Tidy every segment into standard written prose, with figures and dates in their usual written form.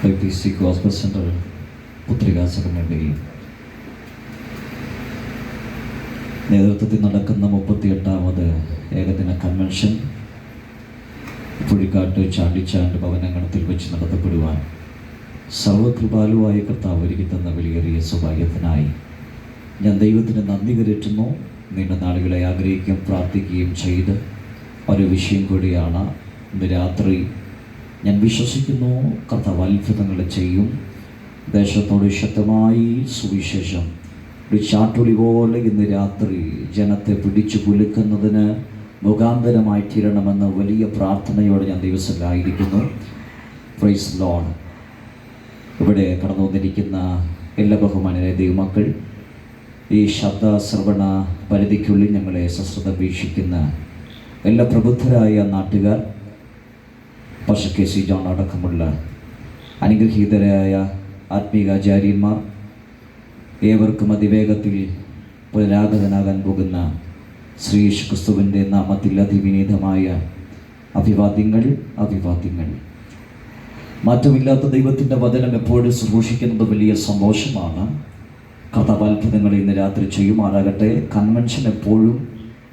IPC Gospel Center പുത്രികാ സംഘടനയുടെയും നേതൃത്വത്തിൽ നടക്കുന്ന 38ാമത് ഏകദിന കൺവെൻഷൻ പുഴിക്കാട്ട് ചാണ്ടിച്ചാണ്ട് ഭവനഗണത്തിൽ വെച്ച് നടത്തപ്പെടുവാൻ സർവകൃപാലുവായ കർത്താവ് ഒരുക്കി തന്ന വിലയേറിയ സൗഭാഗ്യത്തിനായി ഞാൻ ദൈവത്തിന് നന്ദി കരറ്റുന്നു. നീണ്ട നാളുകളെ ആഗ്രഹിക്കുകയും പ്രാർത്ഥിക്കുകയും ചെയ്ത് ഒരു വിഷയം കൂടിയാണ് ഇന്ന് രാത്രി. ഞാൻ വിശ്വസിക്കുന്നു കർത്താവ് അത്ഭുതങ്ങൾ ചെയ്യും. ദേശത്തോട് ശക്തമായി സുവിശേഷം ഒരു ചാട്ടുളി പോലെ ഇന്ന് രാത്രി ജനത്തെ പിടിച്ചു കുലുക്കുന്നതിന് മുഖാന്തരമായി തീരണമെന്ന വലിയ പ്രാർത്ഥനയോടെ ഞാൻ ദിവസത്തിലായിരിക്കുന്നു. Praise Lord. ഇവിടെ കടന്നു വന്നിരിക്കുന്ന എല്ലാ ബഹുമാനരായ ദൈവമക്കൾ, ഈ ശബ്ദ ശ്രവണ പരിധിക്കുള്ളിൽ ഞങ്ങളെ സശ്രദ്ധ വീക്ഷിക്കുന്ന എല്ലാ പ്രബുദ്ധരായ നാട്ടുകാർ, പാസ്റ്റർ കെ സി ജോൺ അടക്കമുള്ള അനുഗ്രഹീതരായ ആത്മീകാചാര്യന്മാർ, ഏവർക്കും അതിവേഗത്തിൽ പുനരാഗതനാകാൻ പോകുന്ന ശ്രീ യേശു ക്രിസ്തുവിൻ്റെ നാമത്തിൽ അതിവിനീതമായ അഭിവാദ്യങ്ങൾ. മാറ്റമില്ലാത്ത ദൈവത്തിൻ്റെ വചനം എപ്പോഴും ശുശ്രൂഷിക്കുന്നത് വലിയ സന്തോഷമാണ്. കർത്താവ് അത്ഭുതങ്ങൾ ഇന്ന് രാത്രി ചെയ്യുമാറാകട്ടെ. കൺവെൻഷൻ എപ്പോഴും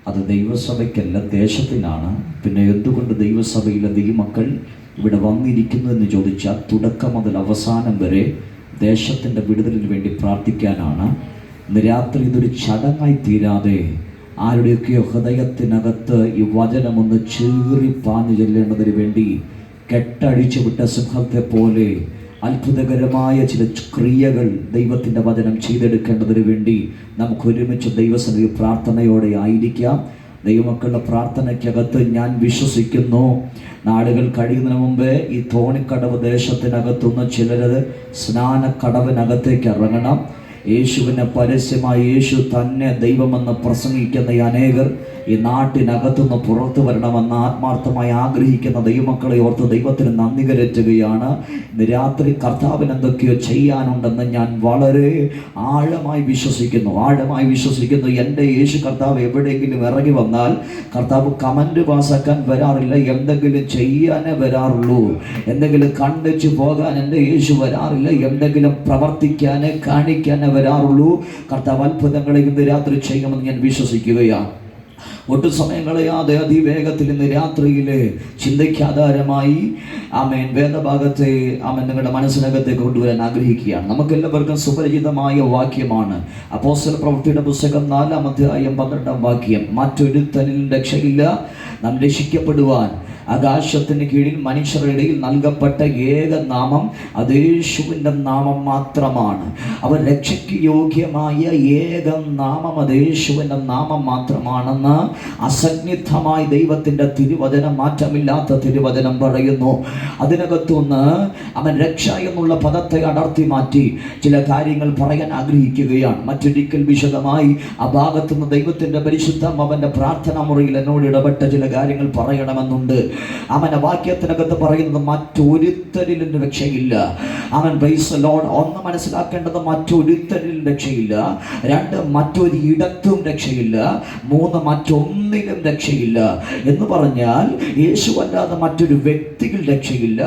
അത് ദൈവസഭയ്ക്കല്ല, ദേശത്തിനാണ്. പിന്നെ എന്തുകൊണ്ട് ദൈവസഭയിലെ ദൈവമക്കൾ ഇവിടെ വന്നിരിക്കുന്നു എന്ന് ചോദിച്ചാൽ തുടക്കം മുതൽ അവസാനം വരെ ദേശത്തിൻ്റെ വിടുതലിന് വേണ്ടി പ്രാർത്ഥിക്കാനാണ്. ഇന്ന് രാത്രി ഇതൊരു ചടങ്ങായി തീരാതെ ആരുടെയൊക്കെയോ ഹൃദയത്തിനകത്ത് ഈ വചനമൊന്ന് ചീറി പാഞ്ഞു ചെല്ലേണ്ടതിന് വേണ്ടി കെട്ടഴിച്ചു വിട്ട സിംഹത്തെ പോലെ അത്ഭുതകരമായ ചില ക്രിയകൾ ദൈവത്തിൻ്റെ വചനം ചെയ്തെടുക്കേണ്ടതിന് വേണ്ടി നമുക്ക് ഒരുമിച്ച് ദൈവസന്നിധി പ്രാർത്ഥനയോടെ ആയിരിക്കാം. ദൈവമക്കളുടെ പ്രാർത്ഥനയ്ക്കകത്ത് ഞാൻ വിശ്വസിക്കുന്നു, നാളുകൾ കഴിയുന്നതിന് മുമ്പേ ഈ തോണിക്കടവ് ദേശത്തിനകത്തുനിന്ന് ചിലർ സ്നാനക്കടവിനകത്തേക്ക് ഇറങ്ങണം. യേശുവിനെ പരസ്യമായി യേശു തന്നെ ദൈവമെന്ന് പ്രസംഗിക്കുന്ന അനേകർ ഈ നാട്ടിനകത്തുനിന്ന് പുറത്തു വരണമെന്ന് ആത്മാർത്ഥമായി ആഗ്രഹിക്കുന്ന ദൈവമക്കളെ ഓർത്ത് ദൈവത്തിന് നന്ദി കരറ്റുകയാണ്. ഇന്ന് രാത്രി കർത്താവിന് എന്തൊക്കെയോ ചെയ്യാനുണ്ടെന്ന് ഞാൻ വളരെ ആഴമായി വിശ്വസിക്കുന്നു. എൻ്റെ യേശു കർത്താവ് എവിടെയെങ്കിലും ഇറങ്ങി വന്നാൽ കർത്താവ് കമൻറ്റ് പാസ്സാക്കാൻ വരാറില്ല, എന്തെങ്കിലും ചെയ്യാനേ വരാറുള്ളൂ. എന്തെങ്കിലും കണ്ടുവെച്ച് പോകാൻ എൻ്റെ യേശു വരാറില്ല, എന്തെങ്കിലും പ്രവർത്തിക്കാനേ കാണിക്കാനേ വരാറുള്ളൂ. കർത്താവ് അത്ഭുതങ്ങളെ ഇന്ന് രാത്രി ചെയ്യുമെന്ന് ഞാൻ വിശ്വസിക്കുകയാണ്. ഒട്ടും സമയം കളയാതെ അതിവേഗത്തിൽ ഇന്ന് രാത്രിയിൽ ചിന്തയ്ക്കാധാരമായി വേദഭാഗത്തെ നിങ്ങളുടെ മനസ്സിനകത്തേക്ക് കൊണ്ടുവരാൻ ആഗ്രഹിക്കുകയാണ്. നമുക്കെല്ലാവർക്കും സുപരിചിതമായ വാക്യമാണ് അപ്പോസ്തല പ്രവൃത്തിയുടെ പുസ്തകം 4-ാം അധ്യായം 12-ാം വാക്യം. മറ്റൊരുത്തനിൽ രക്ഷയില്ല, നാം രക്ഷിക്കപ്പെടുവാൻ ആകാശത്തിന് കീഴിൽ മനുഷ്യരുടെ ഇടയിൽ നൽകപ്പെട്ട ഏക നാമം അത് യേശുവിൻ്റെ നാമം മാത്രമാണ്. അവർ രക്ഷയ്ക്ക് യോഗ്യമായ ഏക നാമം അത് യേശുവിൻ്റെ നാമം മാത്രമാണെന്ന് അസന്നിഗ്ധമായി ദൈവത്തിൻ്റെ തിരുവചനം, മാറ്റമില്ലാത്ത തിരുവചനം പറയുന്നു. അതിനകത്തുനിന്ന് അവൻ രക്ഷ എന്നുള്ള പദത്തെ അടർത്തി മാറ്റി ചില കാര്യങ്ങൾ പറയാൻ ആഗ്രഹിക്കുകയാണ്. മറ്റൊരിക്കൽ വിശദമായി ആ ഭാഗത്തുനിന്ന് ദൈവത്തിൻ്റെ പരിശുദ്ധം അവൻ്റെ പ്രാർത്ഥനാ മുറിയിൽ എന്നോട് ഇടപെട്ട ചില കാര്യങ്ങൾ പറയണമെന്നുണ്ട്. അവൻ്റെ വാക്യത്തിനകത്ത് പറയുന്നത് മറ്റൊരുത്തരിലും രക്ഷയില്ല. അവൻ പ്രൈസ് ദി ലോർഡ്. ഒന്ന് മനസ്സിലാക്കേണ്ടത് മറ്റൊരുത്തരിലും രക്ഷയില്ല, 2 മറ്റൊരിടത്തും രക്ഷയില്ല, 3 മറ്റൊന്നിലും രക്ഷയില്ല. എന്ന് പറഞ്ഞാൽ യേശുവല്ലാതെ മറ്റൊരു വ്യക്തിയിൽ രക്ഷയില്ല.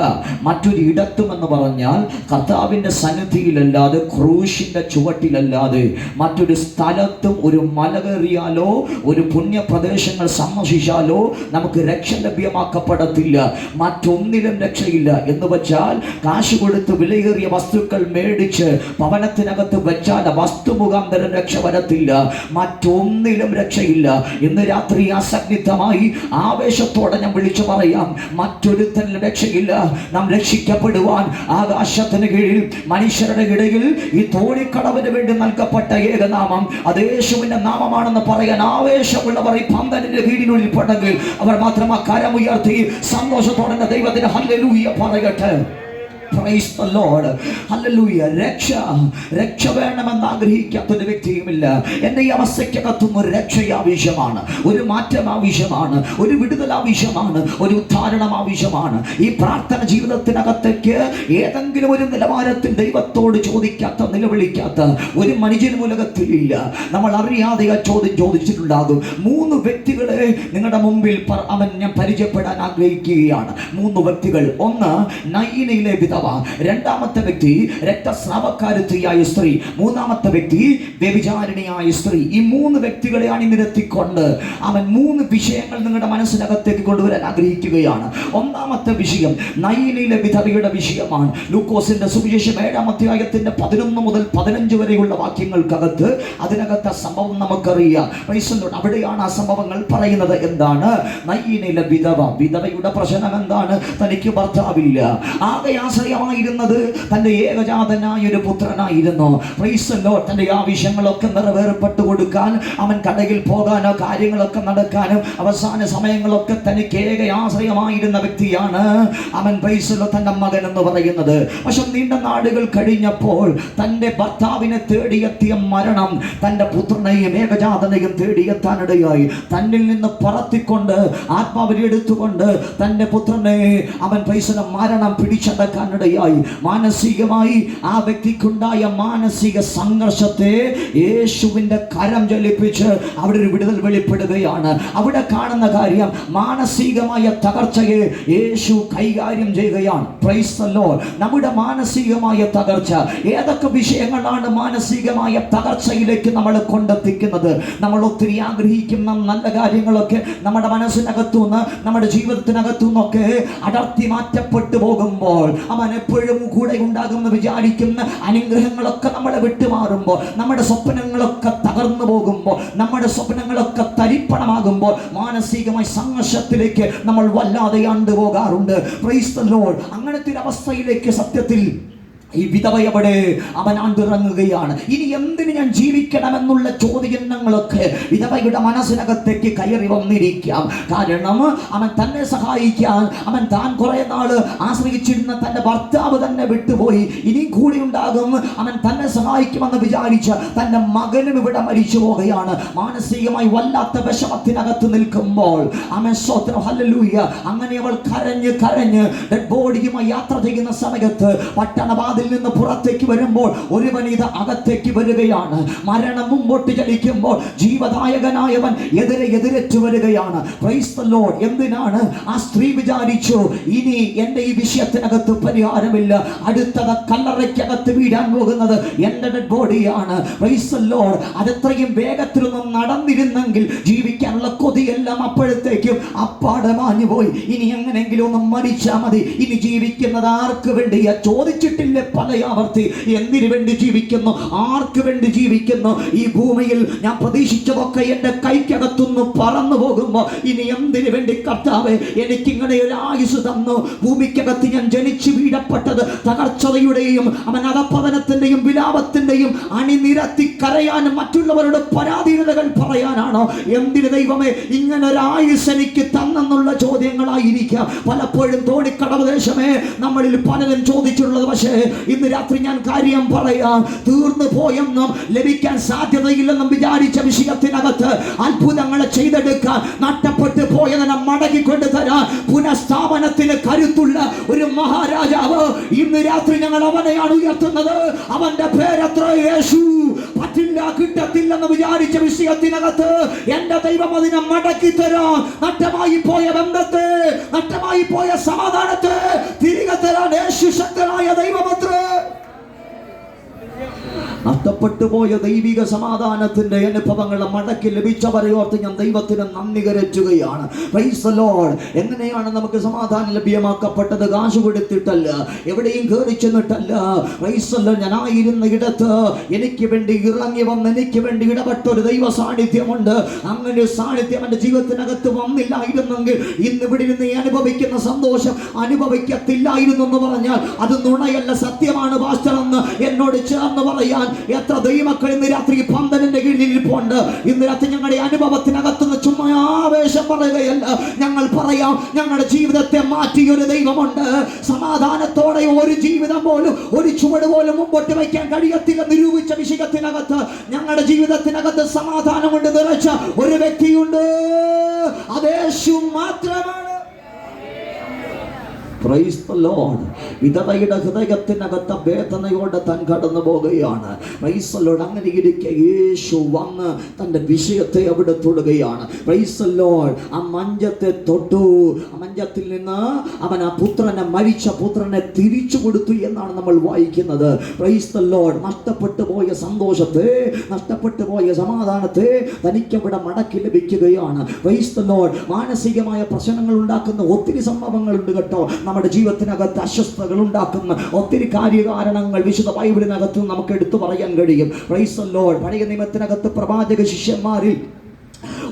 മറ്റൊരിടത്തും എന്ന് പറഞ്ഞാൽ കർത്താവിൻ്റെ സന്നിധിയിലല്ലാതെ, ക്രൂശിൻ്റെ ചുവട്ടിലല്ലാതെ മറ്റൊരു സ്ഥലത്തും ഒരു മല കയറിയാലോ ഒരു പുണ്യപ്രദേശങ്ങൾ സന്ദർശിച്ചാലോ നമുക്ക് രക്ഷ ലഭ്യമാക്കപ്പെടത്തില്ല. മറ്റൊന്നിലും രക്ഷയില്ല. എന്ന് വെച്ചാൽ കാശ് കൊടുത്ത് വിലയേറിയ വസ്തുക്കൾ മേടിച്ച് ഭവനത്തിനകത്ത് വെച്ചാൽ വസ്തു മുഖാന്തരം രക്ഷ വരത്തില്ല. മറ്റൊന്നിലും രക്ഷയില്ല. ഇന്ന് രാത്രി അസന്നിഗ്ധമായി ആവേശത്തോടെ ഞാൻ വിളിച്ചു പറയാം, മറ്റൊരുത്തനിലും രക്ഷയില്ല. നാം രക്ഷിക്കപ്പെടുവാൻ ആകാശത്തിന് കീഴിൽ മനുഷ്യരുടെ ഇടയിൽ ഈ തോണിക്കടവിന് വേണ്ടി നൽകപ്പെട്ട ഏകനാമം അത് യേശുവിൻ്റെ നാമമാണെന്ന് പറയാൻ ആവേശമുള്ളവർ ഈ പന്തലിന്റെ കീഴിനുള്ളിൽ പെട്ടെങ്കിൽ അവർ മാത്രം ആ കരമുയർത്തി സന്തോഷത്തോടെ ദൈവത്തിന് ഹല്ലേലൂയ പറയട്ടെ. Praise the Lord. Hallelujah. രക്ഷ വേണമെന്ന് ആഗ്രഹിക്കാത്തൊരു വ്യക്തിയുമില്ല. എൻ്റെ ഈ അവസ്ഥയ്ക്കകത്തുനിന്ന് രക്ഷ ആവശ്യമാണ്, ഒരു മാറ്റം ആവശ്യമാണ്, ഒരു വിടുതൽ ആവശ്യമാണ്, ഒരു ഉദ്ധാരണം ആവശ്യമാണ്. ഈ പ്രാർത്ഥന ജീവിതത്തിനകത്തേക്ക് ഏതെങ്കിലും ഒരു നിലവാരത്തിൽ ദൈവത്തോട് ചോദിക്കാത്ത, നിലവിളിക്കാത്ത ഒരു മനുഷ്യനും ഉലകത്തിലില്ല. നമ്മൾ അറിയാതെ ആ ചോദ്യം ചോദിച്ചിട്ടുണ്ടാകും. 3 വ്യക്തികളെ നിങ്ങളുടെ മുമ്പിൽ ഞാൻ പരിചയപ്പെടാൻ ആഗ്രഹിക്കുകയാണ്. 3 വ്യക്തികൾ. ഒന്ന്, നയീനയിലെ പിതാവ് വിധവ, രണ്ടാമത്തെ വ്യക്തി രക്തസ്രാവക്കാരത്തിയായ സ്ത്രീ, മൂന്നാമത്തെ വ്യക്തി വ്യഭിചാരിണിയായ സ്ത്രീ. ഈ മൂന്ന് വ്യക്തികളെ അണിനിരത്തിക്കൊണ്ട് അവൻ മൂന്ന് വിഷയങ്ങൾ നിങ്ങളുടെ മനസ്സിനകത്തേക്ക് കൊണ്ടുവരാൻ ആഗ്രഹിക്കുകയാണ്. ഒന്നാമത്തെ വിഷയം നയീനിലെ വിധവയുടെ വിഷയമാണ്. ലൂക്കോസിന്റെ സുവിശേഷം 7-ാം അധ്യായത്തിന്റെ 11 മുതൽ 15 വരെയുള്ള വാക്യങ്ങൾക്കകത്ത് അതിനകത്തെ സംഭവം നമുക്കറിയാം. അവിടെയാണ് ആ സംഭവങ്ങൾ പറയുന്നത്. എന്താണ് നയീനിലെ വിധവ? വിധവയുടെ പ്രശ്നം എന്താണ്? തനിക്ക് ഭർത്താവില്ല. ആകെ ആശ്രയമായിരുന്നത് തന്റെ ഏകജാതനായ ഒരു പുത്രനായിരുന്നു. തന്റെ ആവശ്യങ്ങളൊക്കെ നിറവേറപ്പെട്ടു കൊടുക്കാൻ, അവൻ കടയിൽ പോകാനോ കാര്യങ്ങളൊക്കെ നടക്കാനും അവസാന സമയങ്ങളൊക്കെ തനിക്ക് ഏക ആശ്രയമായിരുന്ന വ്യക്തിയാണ് അവൻ തന്റെ മകൻ എന്ന് പറയുന്നത്. പക്ഷെ നീണ്ട നാടുകൾ കഴിഞ്ഞപ്പോൾ തന്റെ ഭർത്താവിനെ തേടിയെത്തിയ മരണം തന്റെ പുത്രനെയും ഏകജാതനെയും തേടിയെത്താനിടയായി. തന്നിൽ നിന്ന് പറത്തിക്കൊണ്ട് ആത്മാവിനെ എടുത്തുകൊണ്ട് തന്റെ പുത്രനെ അവൻ മരണം പിടിച്ചടക്കാനിടയായി. മാനസികമായി ആ വ്യക്തിക്കുണ്ടായ മാനസിക സംഘർഷത്തെ യേശുവിന്റെ കരം ചലിപ്പിച്ച് അവിടെ ഒരു വിടുതൽ വെളിപ്പെടുകയാണ്. അവിടെ കാണുന്ന കാര്യം മാനസികമായ തകർച്ചയെ യേശു കൈകാര്യം ചെയ്യുകയാണ്. Price the Lord. നമ്മുടെ മാനസികമായ തകർച്ച, ഏതൊക്കെ വിഷയങ്ങളാണ് മാനസികമായ തകർച്ചയിലേക്ക് നമ്മളെ കൊണ്ടെത്തിക്കുന്നത്? നമ്മൾ ഒത്തിരി ആഗ്രഹിക്കുന്ന നല്ല കാര്യങ്ങളൊക്കെ നമ്മുടെ മനസ്സിനകത്തുനിന്ന് നമ്മുടെ ജീവിതത്തിനകത്തുനിന്നൊക്കെ അടർത്തി മാറ്റപ്പെട്ടു പോകുമ്പോൾ, അവൻ എപ്പോഴും കൂടെ ഉണ്ടാകുമെന്ന് വിചാരിക്കുന്ന അനുഗ്രഹങ്ങളൊക്കെ നമ്മളെ വിട്ടുമാറുമ്പോൾ, നമ്മുടെ സ്വപ്നങ്ങളൊക്കെ തകർന്നു പോകുമ്പോൾ, നമ്മുടെ സ്വപ്നങ്ങളൊക്കെ തരിപ്പണമാകുമ്പോൾ മാനസികമായി സംഘർഷത്തിലേക്ക് നമ്മൾ വല്ലാതെ ആണ്ടുപോകാറുണ്ട്. Price the Lord. അങ്ങനത്തെ ഒരു അവസ്ഥയിലേക്ക് സത്യത്തിൽ ഈ വിധവയവിടെ അവൻ ആണ്ടിറങ്ങുകയാണ്. ഇനി എന്തിന് ഞാൻ ജീവിക്കണമെന്നുള്ള ചോദ്യങ്ങളൊക്കെ വിധവയുടെ മനസ്സിനകത്തേക്ക് കയറി വന്നിരിക്കാം. കാരണം അവൻ തന്നെ സഹായിക്കാൻ താൻ കുറെ നാള് ആശ്രയിച്ചിരുന്ന തന്റെ ഭർത്താവ് തന്നെ വിട്ടുപോയി. ഇനി കൂടി ഉണ്ടാകും അവൻ തന്നെ സഹായിക്കുമെന്ന് വിചാരിച്ച തന്റെ മകനും ഇവിടെ മരിച്ചു പോവുകയാണ്. മാനസികമായി വല്ലാത്ത വിഷമത്തിനകത്ത് നിൽക്കുമ്പോൾ ഹല്ലേലൂയ, അങ്ങനെ അവൾ കരഞ്ഞ് ഡെഡ് ബോഡിയുമായി യാത്ര ചെയ്യുന്ന സമയത്ത് പട്ടണവാതിൽ നിന്ന് പുറത്തേക്ക് വരുമ്പോൾ ഒരു വനിത അകത്തേക്ക് വരികയാണ്. മരണം മുമ്പോട്ട് ചലിക്കുമ്പോൾ ജീവദായകനായവൻ എതിരേറ്റു വരികയാണ്. Price the Lord. എന്തിനാണ് ആ സ്ത്രീ വിചാരിച്ചു, ഇനി എന്റെ ഈ വിഷയത്തിനകത്ത് പരിഹാരമില്ല, അടുത്തത് കല്ലറയ്ക്കകത്ത് വീഴാൻ പോകുന്നത് എന്റെ ഡെഡ് ബോഡിയാണ്. Praise the Lord. അതെത്രയും വേഗത്തിലൊന്നും നടന്നിരുന്നെങ്കിൽ ജീവിക്കാനുള്ള കൊതിയെല്ലാം അപ്പോഴത്തേക്കും അപ്പാടെ മാഞ്ഞു പോയി. ഇനി എങ്ങനെയെങ്കിലും ഒന്ന് മരിച്ചാൽ മതി. ഇനി ജീവിക്കുന്നത് ആർക്ക് വേണ്ടിയാ? ചോദിച്ചിട്ടില്ലേ പലയാവർത്തി? എന്തിനു വേണ്ടി ജീവിക്കുന്നു? ആർക്ക് വേണ്ടി ജീവിക്കുന്നു? ഈ ഭൂമിയിൽ ഞാൻ പ്രതീക്ഷിച്ചതൊക്കെ എന്റെ കൈക്കകത്തുനിന്ന് പറന്നു പോകുമ്പോ ഇനി എന്തിനു വേണ്ടി കർത്താവേ എനിക്കിങ്ങനെ ഒരു ആയുസ് തന്നു? ഭൂമിക്കകത്ത് ഞാൻ ജനിച്ചു വീഴപ്പെട്ടത് തകർച്ചതയുടെയും അധപതനത്തിന്റെയും വിലാപത്തിന്റെയും അണിനിരത്തി കരയാനും മറ്റുള്ളവരുടെ പരാധീനതകൾ പറയാനാണോ? എന്തിന് ദൈവമേ ഇങ്ങനെ ഒരു ആയുസ് എനിക്ക് തന്നെന്നുള്ള ചോദ്യങ്ങളായിരിക്കാം പലപ്പോഴും തോണിക്കടവ് ദേശമേ നമ്മളിൽ പലരും ചോദിച്ചിട്ടുള്ളത്. പക്ഷേ ഇന്ന് രാത്രി ഞാൻ കാര്യം പറയാം. തീർന്നു പോയെന്നും ലഭിക്കാൻ സാധ്യതയില്ലെന്നും വിചാരിച്ച വിഷയത്തിനകത്ത് അത്ഭുതങ്ങളെ ചെയ്തെടുക്കാൻ, നഷ്ടപ്പെട്ടു പോയതിനെ മടങ്ങിക്കൊണ്ട് തരാൻ പുനഃസ്ഥാപനത്തിന് കരുത്തുള്ള ഒരു മഹാരാജാവ് ഇന്ന് രാത്രി ഞങ്ങൾ അവനെയാണ് ഉയർത്തുന്നത്. അവന്റെ പേരത്ര യേശു. പറ്റില്ല, കിട്ടത്തില്ലെന്ന് വിചാരിച്ച വിഷയത്തിനകത്ത് എന്റെ ദൈവം അതിനെ മടക്കി തരാൻ, നഷ്ടമായി പോയ ബന്ധത്തെ, നഷ്ടമായി പോയ സമാധാനത്തെ തിരികെ തരാൻ യേശു ശക്തനായ ദൈവമത്രേ. നഷ്ടപ്പെട്ടു പോയ ദൈവിക സമാധാനത്തിന്റെ അനുഭവങ്ങളെ മടക്കി ലഭിച്ചവരെ ഓർത്ത് ഞാൻ ദൈവത്തിന് നന്ദി കരറ്റുകയാണ്. Price the Lord. എങ്ങനെയാണ് നമുക്ക് സമാധാനം ലഭ്യമാക്കപ്പെട്ടത്? കാശ് കൊടുത്തിട്ടല്ല, എവിടെയും കയറി ചെന്നിട്ടല്ല. Praise the Lord. ഞാനായിരുന്ന ഇടത്ത് എനിക്ക് വേണ്ടി ഇറങ്ങി വന്ന് എനിക്ക് വേണ്ടി ഇടപെട്ട ഒരു ദൈവ സാന്നിധ്യമുണ്ട്. അങ്ങനെ ഒരു സാന്നിധ്യം എന്റെ ജീവിതത്തിനകത്ത് വന്നില്ലായിരുന്നെങ്കിൽ ഇന്ന് ഇവിടെ നിന്ന് അനുഭവിക്കുന്ന സന്തോഷം അനുഭവിക്കത്തില്ലായിരുന്നു എന്ന് പറഞ്ഞാൽ അത് നുണയല്ല, സത്യമാണ് പാസ്റ്റർ എന്ന് എന്നോട് ചേർന്ന് പറയാൻ എത്ര ദൈവമക്കൾ ഇന്ന് രാത്രി പന്തലിന്റെ കീഴിൽ ഇരിപ്പുണ്ട്. ഇന്ന് രാത്രി ഞങ്ങളുടെ അനുഭവത്തിനകത്തുനിന്ന് ചുമ്മാ ആവേശം പറയുകയല്ല, ഞങ്ങൾ പറയാം ഞങ്ങളുടെ ജീവിതത്തെ മാറ്റിയൊരു ദൈവമുണ്ട്. സമാധാനത്തോടെ ഒരു ജീവിതം പോലും, ഒരു ചുവട് പോലും മുമ്പോട്ട് വയ്ക്കാൻ കഴിയത്തില്ല നിരൂപിച്ച വിഷയത്തിനകത്ത് ഞങ്ങളുടെ ജീവിതത്തിനകത്ത് സമാധാനം കൊണ്ട് നിറച്ച ഒരു വ്യക്തിയുണ്ട്. അത് യേശു മാത്രമാണ്. Praise the Lord. വിധവയുടെ ഹൃദയത്തിനകത്ത വേദനയോടെ താൻ കടന്നു പോകുകയാണ്. Praise the Lord. അങ്ങനെ ഇരിക്കെ യേശു വന്ന് തൻ്റെ വിഷയത്തെ അവിടെ തൊടുകയാണ്. Price the Lord. ആ മഞ്ചത്തെ തൊട്ടു. ആ മഞ്ചത്തിൽ നിന്ന് അവൻ ആ പുത്രനെ, മരിച്ച പുത്രനെ തിരിച്ചു കൊടുത്തു എന്നാണ് നമ്മൾ വായിക്കുന്നത്. Price the Lord. നഷ്ടപ്പെട്ടു പോയ സന്തോഷത്തെ, നഷ്ടപ്പെട്ടു പോയ സമാധാനത്തെ തനിക്കവിടെ മടക്കി ലഭിക്കുകയാണ്. Price the Lord. മാനസികമായ പ്രശ്നങ്ങൾ ഉണ്ടാക്കുന്ന ഒത്തിരി സംഭവങ്ങളുണ്ട് കേട്ടോ. നമ്മുടെ ജീവിതത്തിനകത്ത് അസ്വസ്ഥതകൾ ഉണ്ടാക്കുന്ന ഒത്തിരി കാര്യകാരണങ്ങൾ വിശുദ്ധ ബൈബിളിനകത്ത് നമുക്ക് എടുത്തു പറയാൻ കഴിയും. Price the Lord. പഴയ നിയമത്തിനകത്ത് പ്രവാചക ശിഷ്യന്മാരിൽ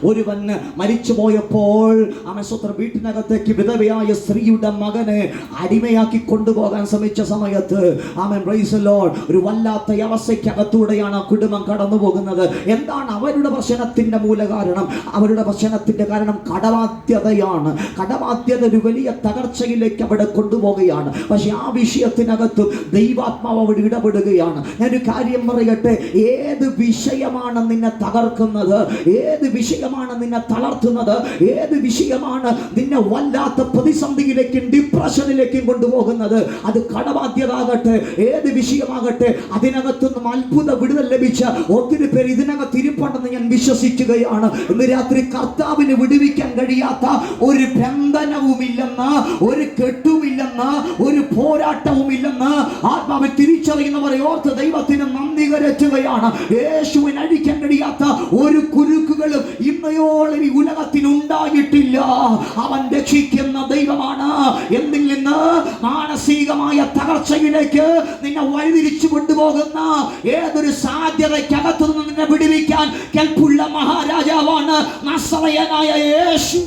ഒരുവന് മരിച്ചു പോയപ്പോൾ അമസ്വത്ര വീട്ടിനകത്തേക്ക് വിധവയായ സ്ത്രീയുടെ മകനെ അടിമയാക്കി കൊണ്ടുപോകാൻ ശ്രമിച്ച സമയത്ത് ആമേൻ പ്രൈസ് ദി ലോർഡ്, ഒരു വല്ലാത്ത അവസ്ഥയ്ക്കകത്തൂടെയാണ് ആ കുടുംബം കടന്നു പോകുന്നത്. എന്താണ് അവരുടെ പ്രശ്നത്തിന്റെ മൂല കാരണം? അവരുടെ പ്രശ്നത്തിന്റെ കാരണം കടബാധ്യതയാണ്. കടബാധ്യത ഒരു വലിയ തകർച്ചയിലേക്ക് അവിടെ കൊണ്ടുപോവുകയാണ്. പക്ഷെ ആ വിഷയത്തിനകത്ത് ദൈവാത്മാവ് അവിടെ ഇടപെടുകയാണ്. ഞാനൊരു കാര്യം പറയട്ടെ, ഏത് വിഷയമാണ് നിന്നെ തകർക്കുന്നത്, ഏത് വിഷയമാണ് നിന്നെ തളർത്തുന്നത്, ഏത് വിഷയമാണ് നിന്നെ വല്ലാത്ത പ്രതിസന്ധിയിലേക്കും ഡിപ്രഷനിലേക്കും കൊണ്ടുപോകുന്നത്, അത് കടബാധ്യത ആകട്ടെ, ഏത് വിഷയമാകട്ടെ, അതിനകത്തുനിന്നും അത്ഭുത വിടുതൽ ലഭിച്ച ഒത്തിരി പേര് ഇതിനകത്ത് ഇരിപ്പുണ്ടെന്ന് ഞാൻ വിശ്വസിക്കുകയാണ്. ഇന്ന് രാത്രി കർത്താവിന് വിടുവിക്കാൻ കഴിയാത്ത ഒരു ബന്ധനവുമില്ലെന്ന്, ഒരു കെട്ടുമില്ലെന്ന്, ഒരു പോരാട്ടവുമില്ലെന്ന് ആത്മാവ് തിരിച്ചറിയുന്നവരെ ഓർത്ത് ദൈവത്തിന് നന്ദി കരറ്റുകയാണ്. യേശുവിന് അഴിക്കാൻ കഴിയാത്ത ഒരു കുരുക്കുകളും ഇന്നയോളം ഈ ഉലകത്തിൽ ഉണ്ടായിട്ടില്ല. അവൻ രക്ഷിക്കുന്ന ദൈവമാണ്. എന്നിൽ നിന്ന് മാനസികമായ തകർച്ചയിലേക്ക് നിന്നെ വഴിതിരിച്ചു കൊണ്ടുപോകുന്ന ഏതൊരു സാധ്യതയ്ക്കകത്തു നിന്ന് നിന്നെ വിടുവിക്കാൻ കെൽപ്പുള്ള മഹാരാജാവാണ് നസറയനായ യേശു.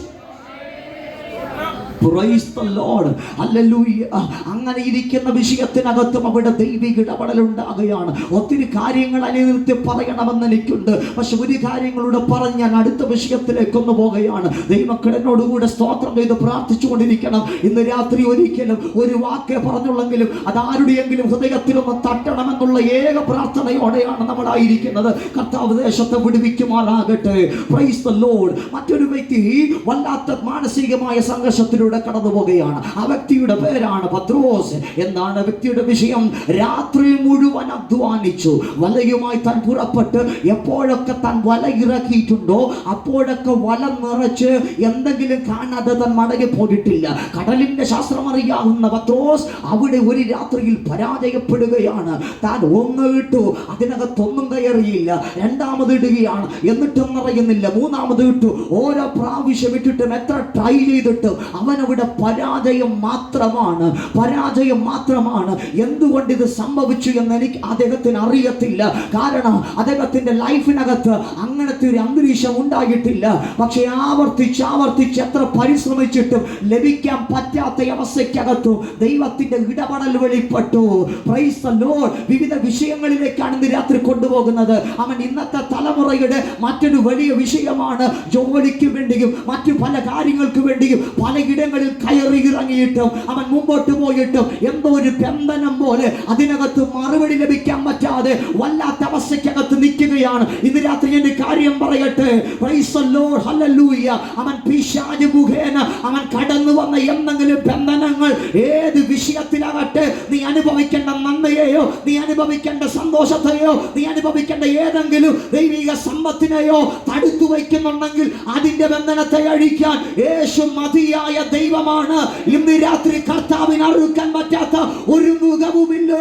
Praise the Lord. Hallelujah. അങ്ങനെ ഇരിക്കുന്ന വിഷയത്തിനകത്തും അവിടെ ദൈവിക ഇടപെടൽ ഉണ്ടാകുകയാണ്. ഒത്തിരി കാര്യങ്ങൾ അനിർത്തി പറയണമെന്ന് എനിക്കുണ്ട്. പക്ഷെ ഒരു കാര്യങ്ങളൂടെ പറഞ്ഞ് ഞാൻ അടുത്ത വിഷയത്തിലേക്കൊന്ന് പോകുകയാണ്. ദൈവമക്കളെന്നോടുകൂടെ സ്തോത്രം ചെയ്ത് പ്രാർത്ഥിച്ചു കൊണ്ടിരിക്കണം. ഇന്ന് രാത്രി ഒരിക്കലും ഒരു വാക്ക് പറഞ്ഞുള്ളെങ്കിലും അതാരുടെയെങ്കിലും ഹൃദയത്തിലൊന്ന് തട്ടണമെന്നുള്ള ഏക പ്രാർത്ഥനയോടെയാണ് നമ്മളായിരിക്കുന്നത്. കർത്താവ് ദേശത്തെ വിടുവിക്കുമാറാകട്ടെ. Praise the Lord. മറ്റൊരു വ്യക്തി വല്ലാത്ത മാനസികമായ സംഘർഷത്തിലൂടെ കടന്നു പോകുകയാണ്. ആ വ്യക്തിയുടെ പേരാണ് പത്രോസ്. എന്താണ് വ്യക്തിയുടെ വിഷയം? രാത്രി മുഴുവൻ അധ്വാനിച്ചു. വലയുമായി താൻ പുറപ്പെട്ട് എപ്പോഴൊക്കെ താൻ വല ഇറക്കിയിട്ടുണ്ടോ അപ്പോഴൊക്കെ വല നിറച്ച് എന്തെങ്കിലും കാണാതെ താൻ മടങ്ങി പോയിട്ടില്ല. കടലിന്റെ ശാസ്ത്രം അറിയാവുന്ന പത്രോസ് അവിടെ ഒരു രാത്രിയിൽ പരാജയപ്പെടുകയാണ്. താൻ ഒന്ന് ഇട്ടു, അതിനകത്തൊന്നും കയറിയില്ല. രണ്ടാമത് ഇടുകയാണ്, എന്നിട്ടും നിറയുന്നില്ല. മൂന്നാമത് ഇട്ടു. ഓരോ പ്രാവശ്യം ഇട്ടിട്ടും എത്ര ട്രൈ ചെയ്തിട്ടും അവനവിടെ പരാജയം മാത്രമാണ്, പരാജയം മാത്രമാണ്. എന്തുകൊണ്ട് ഇത് സംഭവിച്ചു എന്ന് എനിക്ക് അദ്ദേഹത്തിന് അറിയത്തില്ല. കാരണം അദ്ദേഹത്തിന്റെ ലൈഫിനകത്ത് അങ്ങനത്തെ ഒരു അന്തരീക്ഷം ഉണ്ടായിട്ടില്ല. പക്ഷേ ആവർത്തിച്ച് എത്ര പരിശ്രമിച്ചിട്ടും ലഭിക്കാൻ പറ്റാത്ത അവസ്ഥയ്ക്കകത്തും ദൈവത്തിന്റെ ഇടപെടൽ വെളിപ്പെട്ടു. Price the Lord. വിവിധ വിഷയങ്ങളിലേക്കാണ് ഇന്ന് രാത്രി കൊണ്ടുപോകുന്നത്. അവൻ ഇന്നത്തെ തലമുറയുടെ മറ്റൊരു വലിയ വിഷയമാണ്. ജോലിക്ക് വേണ്ടിയും മറ്റു പല കാര്യങ്ങൾക്ക് വേണ്ടിയും പലയിടങ്ങളിൽ കയറി ഇറങ്ങിയിട്ടും അവൻ മുമ്പോട്ട് പോയിട്ടും എന്തോ ഒരു ബന്ധനം പോലെ അതിനകത്ത് മറുപടി ലഭിക്കാൻ പറ്റാതെ വല്ലാത്ത അവസ്ഥയ്ക്കകത്ത് നിൽക്കുകയാണ്. ഇന്ന് രാത്രി എന്റെ കാര്യം പറയട്ടെ. Price the Lord. ഹല്ലേലൂയ. അവൻ പിശാച് മുഖേന അവൻ കടന്നു വന്ന എന്തെങ്കിലും ബന്ധനങ്ങൾ ഏത് വിഷയത്തിലാകട്ടെ, നീ അനുഭവിക്കേണ്ട നന്മയെയോ, നീ അനുഭവിക്കേണ്ട സന്തോഷത്തെയോ, നീ അനുഭവിക്കേണ്ട ഏതെങ്കിലും ദൈവിക സമ്പത്തിനെയോ തടുത്തു വയ്ക്കുന്നുണ്ടെങ്കിൽ അതിന്റെ ബന്ധനത്തെ അഴിക്കാൻ യേശു മതിയായ ദൈവമാണ്. ഇന്ന് രാത്രി കർത്താവിന് അറുക്കാൻ പറ്റാത്ത ഒരു മുഖവുമില്ല,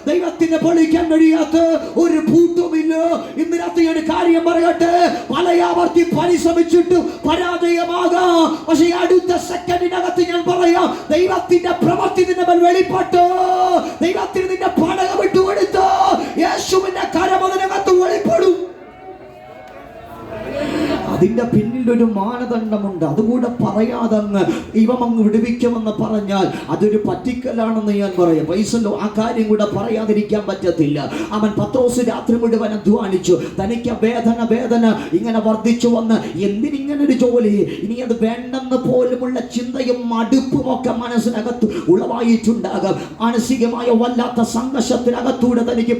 ദൈവത്തിന് പൊളിക്കാൻ കഴിയാത്ത ഒരു പൂട്ടുമില്ല. ഇന്ന് രാത്രി ഒരു കാര്യം പറയട്ടെ, പലയാവർത്തി പരിശ്രമിച്ചിട്ടും പരാജയമാകാം. പക്ഷേ അടുത്ത സെക്കൻഡിനകത്ത് ഞാൻ പറയാം, ദൈവത്തിന്റെ പ്രവൃത്തി നിന്റെ മേൽ വെളിപ്പെട്ടു. ദൈവത്തിന് നിന്റെ പടകം വിട്ടുകൊടുത്തു. യേശുവിന്റെ കരം അതിനകത്ത് വെളിപ്പെടും. അതിന്റെ പിന്നിൽ ഒരു മാനദണ്ഡമുണ്ട്. അതുകൂടെ പറയാതെ ഇവം അങ്ങ് വിടുവിക്കുമെന്ന് പറഞ്ഞാൽ അതൊരു പറ്റിക്കലാണെന്ന് ഞാൻ പറയാം. പൈസല്ലോ ആ കാര്യം കൂടെ പറയാതിരിക്കാൻ പറ്റത്തില്ല. അവൻ പത്രോസ് രാത്രി മുഴുവൻ അധ്വാനിച്ചു. തനിക്ക് വേദന ഇങ്ങനെ വർദ്ധിച്ചു വന്ന് എന്തിനിങ്ങനെ ഒരു ജോലി, ഇനി അത് വേണ്ടെന്ന് പോലുമുള്ള ചിന്തയും മടുപ്പും ഒക്കെ മനസ്സിനകത്ത് ഉളവായിട്ടുണ്ടാകാം. മാനസികമായ വല്ലാത്ത സംഘർഷത്തിനകത്തൂടെ തനിക്ക്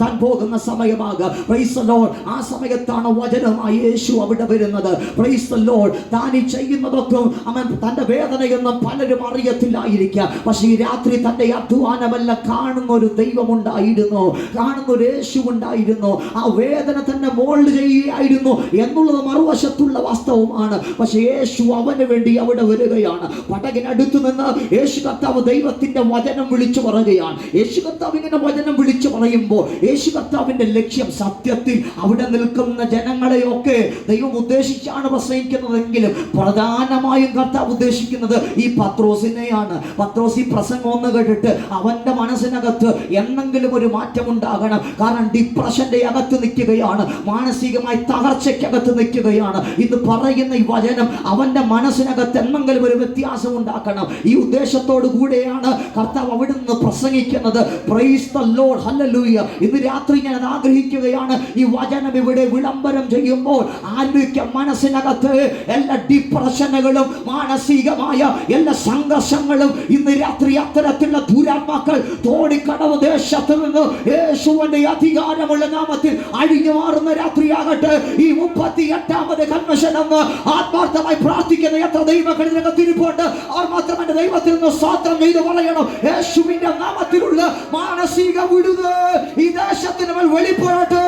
താൻ പോകുന്ന സമയമാകാം. Price the Lord. ആ സമയത്താണ് വചനമായി യേശു അവിടെ അവിടെ വരുന്നത്. Price the Lord. താൻ ഈ ചെയ്യുന്നതൊക്കെ അവൻ തന്റെ വേദനയൊന്നും പലരും അറിയത്തില്ലായിരിക്കാം. പക്ഷേ ഈ രാത്രി തന്റെ അധ്വാനമെല്ലാം കാണുന്ന ഒരു ദൈവമുണ്ടായിരുന്നു, കാണുന്ന ഒരു യേശു ഉണ്ടായിരുന്നു. ആ വേദന തന്നെ മോൾഡ് ചെയ്യുകയായിരുന്നു എന്നുള്ളത് മറുവശത്തുള്ള വാസ്തവമാണ്. പക്ഷെ യേശു അവന് വേണ്ടി അവിടെ വരികയാണ്. പടകിനടുത്ത് നിന്ന് യേശു കർത്താവ് ദൈവത്തിന്റെ വചനം വിളിച്ചു പറയുകയാണ്. യേശു കർത്താവ് ഇങ്ങനെ വചനം വിളിച്ചു പറയുമ്പോൾ യേശു കർത്താവിന്റെ ലക്ഷ്യം സത്യത്തിൽ അവിടെ നിൽക്കുന്ന ജനങ്ങളെയൊക്കെ ദൈവം ഉദ്ദേശിച്ചാണ് പ്രസംഗിക്കുന്നതെങ്കിലും പ്രധാനമായും കർത്താവ് ഉദ്ദേശിക്കുന്നത് ഈ പത്രോസിനെയാണ്. പത്രോസ് ഈ പ്രസംഗം ഒന്ന് കേട്ടിട്ട് അവന്റെ മനസ്സിനകത്ത് എന്തെങ്കിലും ഒരു മാറ്റം ഉണ്ടാകണം. കാരണം ഡിപ്രഷന്റെ അകത്ത് നിൽക്കുകയാണ്, മാനസികമായി തകർച്ചയ്ക്കകത്ത് നിൽക്കുകയാണ്. ഇത് പറയുന്ന ഈ വചനം അവന്റെ മനസ്സിനകത്ത് എന്തെങ്കിലും ഒരു വ്യത്യാസം ഉണ്ടാക്കണം. ഈ ഉദ്ദേശത്തോടു കൂടെയാണ് കർത്താവ് അവിടെ നിന്ന് പ്രസംഗിക്കുന്നത്. Price the Lord, hallelujah. ഇന്ന് രാത്രി ഞാൻ അത് ആഗ്രഹിക്കുകയാണ്. ഈ വചനം ഇവിടെ വിളംബരം ചെയ്യുമ്പോൾ ആരുടെയൊക്കെ മനസ്സിനകത്ത് എല്ലാ ഡിപ്രഷനുകളും മാനസികമായ എല്ലാ സംഘർഷങ്ങളും ഇന്ന് രാത്രി അത്തരത്തിലുള്ള ദുരാത്മാക്കൾ തോടിക്കടവ് ദേശത്ത് നിന്ന് യേശുവിന്റെ അധികാരമുള്ള നാമത്തിൽ അഴിഞ്ഞു മാറുന്ന രാത്രിയാകട്ടെ. ഈ 38ാമത് കൺവെൻഷൻ എന്ന് ആത്മാർത്ഥമായി പ്രാർത്ഥിക്കുന്ന എത്ര ദൈവമക്കൾ ഇതിനകത്തിരിപ്പുണ്ട്. അവർ മാത്രം എന്റെ ദൈവത്തിൽ നിന്ന് സ്തോത്രം ചെയ്ത് പറയണം. യേശുവിന്റെ നാമത്തിലുള്ള മാനസിക വിടുതൽ ഈ ദേശത്തിന് മേൽ വെളിപ്പെടട്ടെ.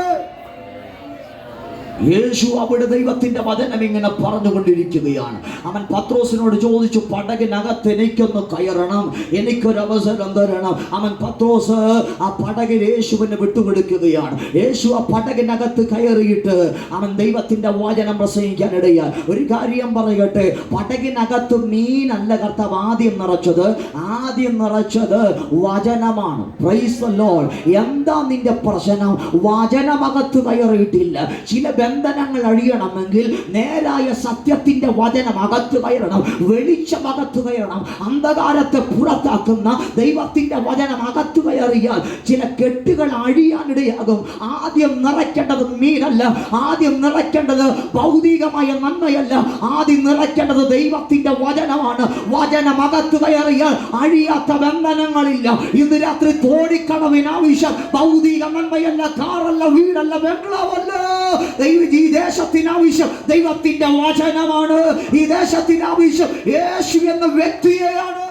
യേശു അവിടെ ദൈവത്തിന്റെ വചനം ഇങ്ങനെ പറഞ്ഞുകൊണ്ടിരിക്കുകയാണ്. അവൻ പത്രോസിനോട് ചോദിച്ചു, പടകിനകത്ത് എനിക്കൊന്ന് കയറണം, എനിക്കൊരു അവസരം തരണം. അവൻ പത്രോസ് ആ പടകിൽ യേശുവിനെ വിട്ടുകൊടുക്കുകയാണ്. യേശു ആ പടകിനകത്ത് കയറിയിട്ട് അവൻ ദൈവത്തിന്റെ വചനം പ്രസംഗിക്കാനിടയാൽ. ഒരു കാര്യം പറയട്ടെ, പടകിനകത്ത് മീനല്ല കർത്താവ് ആദ്യം നിറച്ചത് വചനമാണ്. Price the Lord. എന്താ നിന്റെ പ്രശ്നം? വചനമകത്ത് കയറിയിട്ടില്ല. ചില ബന്ധനങ്ങൾ അഴിയണമെങ്കിൽ നേരായ സത്യത്തിന്റെ വചനം അകത്ത് കയറണം, വെളിച്ചം അകത്ത് കയറണം. അന്ധകാരത്തെ പുറത്താക്കുന്ന ദൈവത്തിന്റെ വചനം അകത്ത് കയറിയാൽ ചില കെട്ടുകൾ അഴിയാനിടയാകും. ആദ്യം നിറയ്ക്കേണ്ടത് മീനല്ല, ആദ്യം നിറയ്ക്കേണ്ടത് ഭൗതികമായ നന്മയല്ല, ആദ്യം നിറയ്ക്കേണ്ടത് ദൈവത്തിന്റെ വചനമാണ്. വചനം അകത്ത് കയറിയാൽ അഴിയാത്ത ബന്ധനങ്ങളില്ല. ഇന്ന് രാത്രി കോടിക്കണവിന് ആവശ്യം ഭൗതിക നന്മയല്ല, കാറല്ല, വീടല്ല, ബംഗ്ലാവല്ല. ഈ ദേശത്തിന് ആവശ്യം ദൈവത്തിന്റെ വചനമാണ്. ഈ ദേശത്തിന് ആവശ്യം യേശു എന്ന വ്യക്തിയെയാണ്.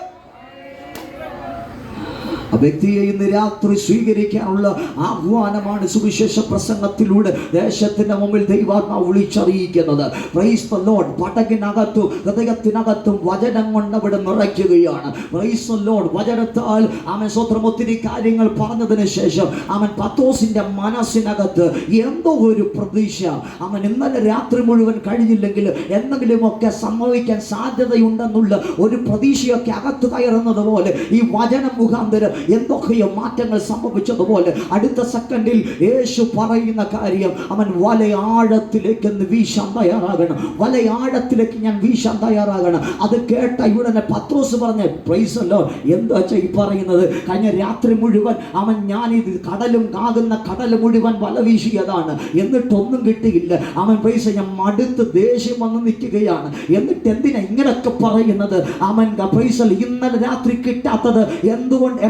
ആ വ്യക്തിയെ ഇന്ന് രാത്രി സ്വീകരിക്കാനുള്ള ആഹ്വാനമാണ് സുവിശേഷ പ്രസംഗത്തിലൂടെ ദേശത്തിന്റെ മുമ്പിൽ ദൈവാത്മാവ് വിളിച്ചറിയിക്കുന്നത്. Praise the Lord. പടകിനകത്തും ഹൃദയത്തിനകത്തും വചനം കൊണ്ട് അവിടെ നിറയ്ക്കുകയാണ്. Price the Lord. വചനത്താൽ അവൻ സ്വത്രം ഒത്തിരി കാര്യങ്ങൾ പറഞ്ഞതിന് ശേഷം അവൻ പത്രോസിന്റെ മനസ്സിനകത്ത് എന്തോ ഒരു പ്രതീക്ഷ. അവൻ ഇന്നലെ രാത്രി മുഴുവൻ കഴിഞ്ഞില്ലെങ്കിൽ എന്തെങ്കിലുമൊക്കെ സംഭവിക്കാൻ സാധ്യതയുണ്ടെന്നുള്ള ഒരു പ്രതീക്ഷയൊക്കെ അകത്ത് കയറുന്നത് പോലെ ഈ വചനം മുഖാന്തരം എന്തൊക്കെയോ മാറ്റങ്ങൾ സംഭവിച്ചതുപോലെ അടുത്ത സെക്കൻഡിൽ യേശു പറയുന്ന കാര്യം, അവൻ വലയാഴത്തിലേക്ക് വീശാൻ തയ്യാറാകണം, വലയാഴത്തിലേക്ക് ഞാൻ വീശാൻ തയ്യാറാകണം. അത് കേട്ട ഉടനെ പത്രോസ് പറഞ്ഞ, പ്രൈസ് ദി ലോർഡ്, എന്താ ഈ പറയുന്നത്? കഴിഞ്ഞ രാത്രി മുഴുവൻ അവൻ ഞാനിത് കടലും കാകുന്ന കടൽ മുഴുവൻ വല വീശിയതാണ്, എന്നിട്ടൊന്നും കിട്ടിയില്ല. അവൻ പ്രൈസ് ഞാൻ മടുത്ത് ദേഷ്യം വന്ന് നിൽക്കുകയാണ്. എന്നിട്ട് എന്തിനാ ഇങ്ങനൊക്കെ പറയുന്നത്? അവൻ പ്രൈസ് ഇന്നലെ രാത്രി കിട്ടാത്തത് എന്തുകൊണ്ട്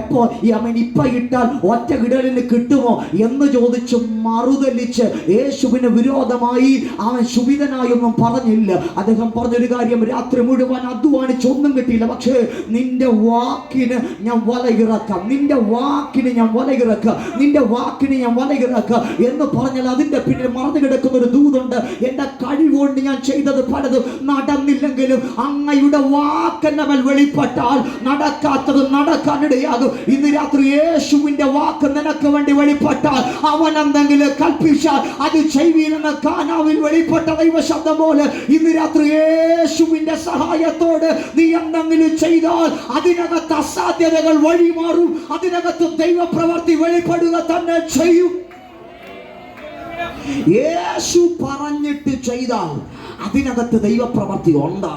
അവൻ ഇപ്പ ഇട്ടാൽ ഒറ്റ കിടലിന് കിട്ടുമോ എന്ന് ചോദിച്ചു മറുതലിച്ച് യേശുവിന് വിരോധമായി അവൻ ശുഭിതനായൊന്നും പറഞ്ഞില്ല. അദ്ദേഹം പറഞ്ഞൊരു കാര്യം, രാത്രി മുഴുവൻ അധ്വാനിച്ചൊന്നും കിട്ടിയില്ല, പക്ഷേ നിന്റെ വാക്കിന് ഞാൻ വലയിറക്കാം, നിന്റെ വാക്കിന് ഞാൻ വലയിറക്കാം, നിന്റെ വാക്കിന് ഞാൻ വലയിറക്കാം എന്ന് പറഞ്ഞാൽ അതിന്റെ പിന്നിൽ മറന്നു കിടക്കുന്ന ഒരു ദൂതുണ്ട്. എന്റെ കഴിവുകൊണ്ട് ഞാൻ ചെയ്തത് പലതും നടന്നില്ലെങ്കിലും അങ്ങയുടെ വാക്കെന്നെ മേൽ വെളിപ്പെട്ടാൽ നടക്കാത്തത് നടക്കാനിടയാകും. ഇന്ന് രാത്രി യേശുവിന്റെ വാക്ക് നിനക്ക് വേണ്ടി വെളിപ്പെട്ടാൽ, അവൻ എന്തെങ്കിലും കൽപ്പിച്ചാൽ അത് ചെയ്വീനെന്ന് കാനാവിൽ വെളിപ്പെട്ട ദൈവശബ്ദം പോലെ ഇന്ന് രാത്രി യേശുവിന്റെ സഹായത്തോട് നീ എന്തെങ്കിലും ചെയ്താൽ അതിനകത്ത് അസാധ്യതകൾ വഴിമാറും, അതിനകത്ത് ദൈവപ്രവൃത്തി വെളിപ്പെടുക തന്നെ ചെയ്യും. യേശു പറഞ്ഞിട്ട് ചെയ്താൽ അതിനകത്ത് ദൈവപ്രവൃത്തി ഉണ്ട്.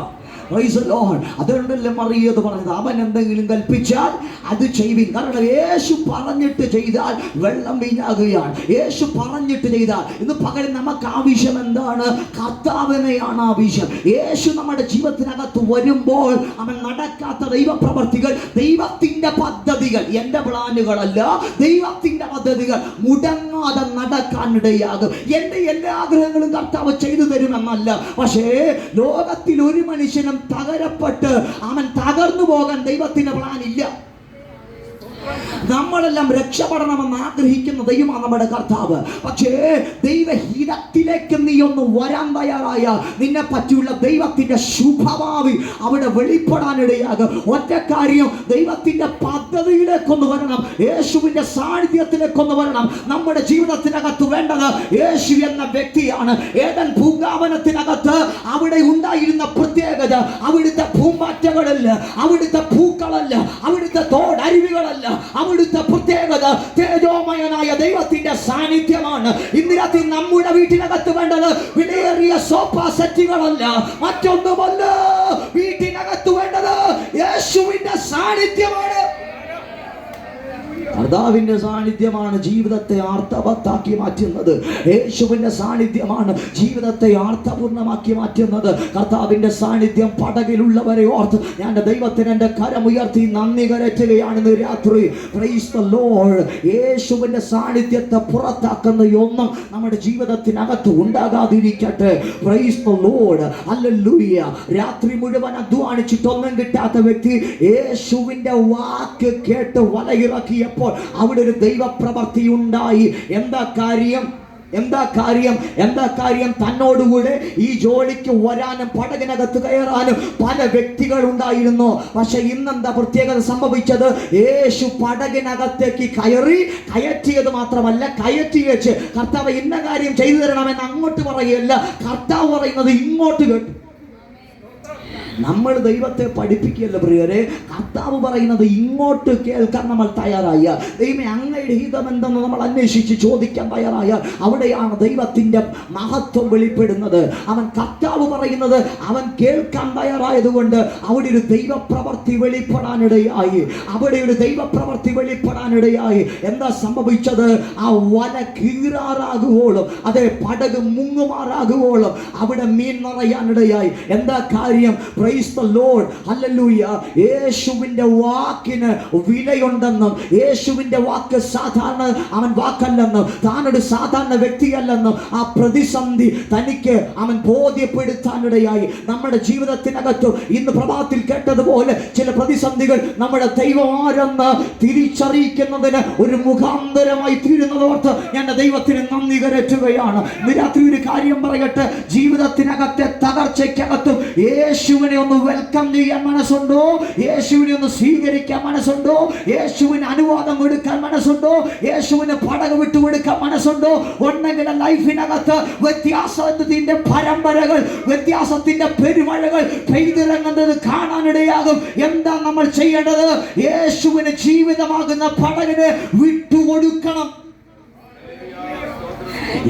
അതുകൊണ്ടല്ലേ മറിയത് പറഞ്ഞത്, അവൻ എന്തെങ്കിലും കൽപ്പിച്ചാൽ അത് ചെയ്യുവിൻ. കാരണം യേശു പറഞ്ഞിട്ട് ചെയ്താൽ വെള്ളം വീഞ്ഞാകുകയാണ്. യേശു പറഞ്ഞിട്ട് ചെയ്താൽ. ഇന്ന് പകരം നമുക്ക് ആവശ്യം എന്താണ്? കർത്താവിനെയാണ് ആവശ്യം. യേശു നമ്മുടെ ജീവിതത്തിനകത്ത് വരുമ്പോൾ അവൻ നടക്കാത്ത ദൈവപ്രവർത്തികൾ, ദൈവത്തിന്റെ പദ്ധതികൾ, എന്റെ പ്ലാനുകളല്ല, ദൈവത്തിന്റെ പദ്ധതികൾ മുടങ്ങാതെ നടക്കാനിടയാകും. എന്റെ എല്ലാ ആഗ്രഹങ്ങളും കർത്താവ് ചെയ്തു തരുമെന്നല്ല, പക്ഷേ ലോകത്തിൽ ഒരു മനുഷ്യനും തകരപ്പെട്ട് അവൻ തകർന്നു പോകാൻ ദൈവത്തിന്റെ പ്ലാൻ ഇല്ല. നമ്മളെല്ലാം രക്ഷപ്പെടണമെന്ന് ആഗ്രഹിക്കുന്ന ദൈവമാണ് നമ്മുടെ കർത്താവ്. പക്ഷേ ദൈവഹിതത്തിലേക്ക് നീ ഒന്ന് വരാൻ തയ്യാറായ നിന്നെ പറ്റിയുള്ള ദൈവത്തിന്റെ ശുഭഭാവി അവിടെ വെളിപ്പെടാനിടയാകും. ഒറ്റ കാര്യം, ദൈവത്തിന്റെ പദ്ധതിയിലേക്കൊന്ന് വരണം, യേശുവിന്റെ സാന്നിധ്യത്തിലേക്കൊന്ന് വരണം. നമ്മുടെ ജീവിതത്തിനകത്ത് വേണ്ടത് യേശു എന്ന വ്യക്തിയാണ്. ഏദൻ പൂങ്കാവനത്തിനകത്ത് അവിടെ ഉണ്ടായിരുന്ന പ്രത്യേകത അവിടുത്തെ പൂമ്പാറ്റകളല്ല, അവിടുത്തെ പൂക്കളല്ല, അവിടുത്തെ തോടരുവികളല്ല, അവിടുത്തെ പ്രത്യേകത തേജോമയനായ ദൈവത്തിന്റെ സാന്നിധ്യമാണ്. ഇന്ന് രാത്രി നമ്മുടെ വീട്ടിനകത്ത് വേണ്ടത് വിലയേറിയ സോഫ സെറ്റുകളല്ല, മറ്റൊന്നുമല്ല. വീട്ടിനകത്ത് വേണ്ടത് യേശുവിന്റെ സാന്നിധ്യമാണ്. കർത്താവിന്റെ സാന്നിധ്യമാണ് ജീവിതത്തെ അർത്ഥവത്താക്കി മാറ്റുന്നത്. യേശുവിന്റെ സാന്നിധ്യമാണ് ജീവിതത്തെ അർത്ഥപൂർണമാക്കി മാറ്റുന്നത്. കർത്താവിന്റെ സാന്നിധ്യം പടകിലുള്ളവരെ ഓർത്ത് ഞാൻ ദൈവത്തിന് എൻ്റെ കരമുയർത്തി നന്ദി കരറ്റുകയാണെന്ന് രാത്രി. Praise the Lord. യേശുവിന്റെ സാന്നിധ്യത്തെ പുറത്താക്കുന്ന ഒന്നും നമ്മുടെ ജീവിതത്തിനകത്ത് ഉണ്ടാകാതിരിക്കട്ടെ. Praise the Lord. ഹല്ലേലൂയ. രാത്രി മുഴുവൻ അധ്വാനിച്ചിട്ടൊന്നും കിട്ടാത്ത വ്യക്തി യേശുവിന്റെ വാക്ക് കേട്ട് വലയിറക്കിയപ്പോൾ അവിടെ ഒരു ദൈവപ്രവൃത്തി ഉണ്ടായി. എന്താ കാര്യം? തന്നോടുകൂടെ ഈ ജോലിക്ക് വരാനും പടകിനകത്ത് കയറാനും പല വ്യക്തികൾ ഉണ്ടായിരുന്നു. പക്ഷെ ഇന്നെന്താ പ്രത്യേകത സംഭവിച്ചത്? യേശു പടകിനകത്തേക്ക് കയറ്റിയത് മാത്രമല്ല, കയറ്റി വെച്ച് കർത്താവ് ഇന്ന കാര്യം ചെയ്തു തരണമെന്ന് അങ്ങോട്ട് പറയുകയല്ല, കർത്താവ് പറയുന്നത് ഇങ്ങോട്ട് കേട്ടു. നമ്മൾ ദൈവത്തെ പഠിപ്പിക്കുകയല്ല പ്രിയരെ, കർത്താവ് പറയുന്നത് ഇങ്ങോട്ട് കേൾക്കാൻ നമ്മൾ തയ്യാറായ, ദൈവമേ അങ്ങയുടെ ഹിതം എന്തെന്ന് നമ്മൾ അന്വേഷിച്ച് ചോദിക്കാൻ തയ്യാറായ, അവിടെയാണ് ദൈവത്തിന്റെ മഹത്വം വെളിപ്പെടുന്നത്. അവൻ കർത്താവ് പറയുന്നത് അവൻ കേൾക്കാൻ തയ്യാറായതുകൊണ്ട് അവിടെ ഒരു ദൈവപ്രവൃത്തി വെളിപ്പെടാനിടയായി. എന്താ സംഭവിച്ചത്? ആ വല കീറാറാകുവോളം, അതേ പടക് മുങ്ങുമാറാകുവോളം അവിടെ മീൻ നിറയാനിടയായി. എന്താ കാര്യം? Price the Lord. ഹല്ലേലൂയ. യേശുവിന്റെ വാക്കിന് വിലയുണ്ടെന്നും യേശുവിന്റെ വാക്ക് സാധാരണ അവൻ വാക്കല്ലെന്നും താനൊരു സാധാരണ വ്യക്തിയല്ലെന്നും ആ പ്രതിസന്ധി തനിക്ക് അവൻ ബോധ്യപ്പെടുത്താനിടയായി. നമ്മുടെ ജീവിതത്തിനകത്ത് ഇന്ന് പ്രഭാതത്തിൽ കേട്ടതുപോലെ ചില പ്രതിസന്ധികൾ നമ്മുടെ ദൈവം ആരെന്ന് തിരിച്ചറിയിക്കുന്നതിന് ഒരു മുഖാന്തരമായി തീരുന്നതോർത്ത് ഞാൻ ദൈവത്തിന് നന്ദി കരറ്റുകയാണ്. ഇന്ന് രാത്രി ഒരു കാര്യം പറയട്ടെ, ജീവിതത്തിനകത്തെ തകർച്ചയ്ക്കകത്തും യേശുവിനെ ഒന്ന് വെൽക്കം ചെയ്യാൻ മനസ്സുണ്ടോ? യേശുവിനെ ഒന്ന് സ്വീകരിക്കാൻ മനസ്സുണ്ടോ? യേശുവിന് അനുവാദം കൊടുക്കാൻ മനസ്സുണ്ടോ? യേശുവിന് പടക വിട്ടുകൊടുക്കാൻ മനസ്സുണ്ടോ? ഉണ്ടെങ്കിൽ ലൈഫിനകത്ത് വ്യത്യാസത്തിന്റെ പരമ്പരകൾ, വ്യത്യാസത്തിന്റെ പെരുമഴകൾ പെയ്തിറങ്ങുന്നത് കാണാനിടയാകും. എന്താ നമ്മൾ ചെയ്യേണ്ടത്? യേശുവിന് ജീവിതമാകുന്ന പടകിനെ വിട്ടുകൊടുക്കണം.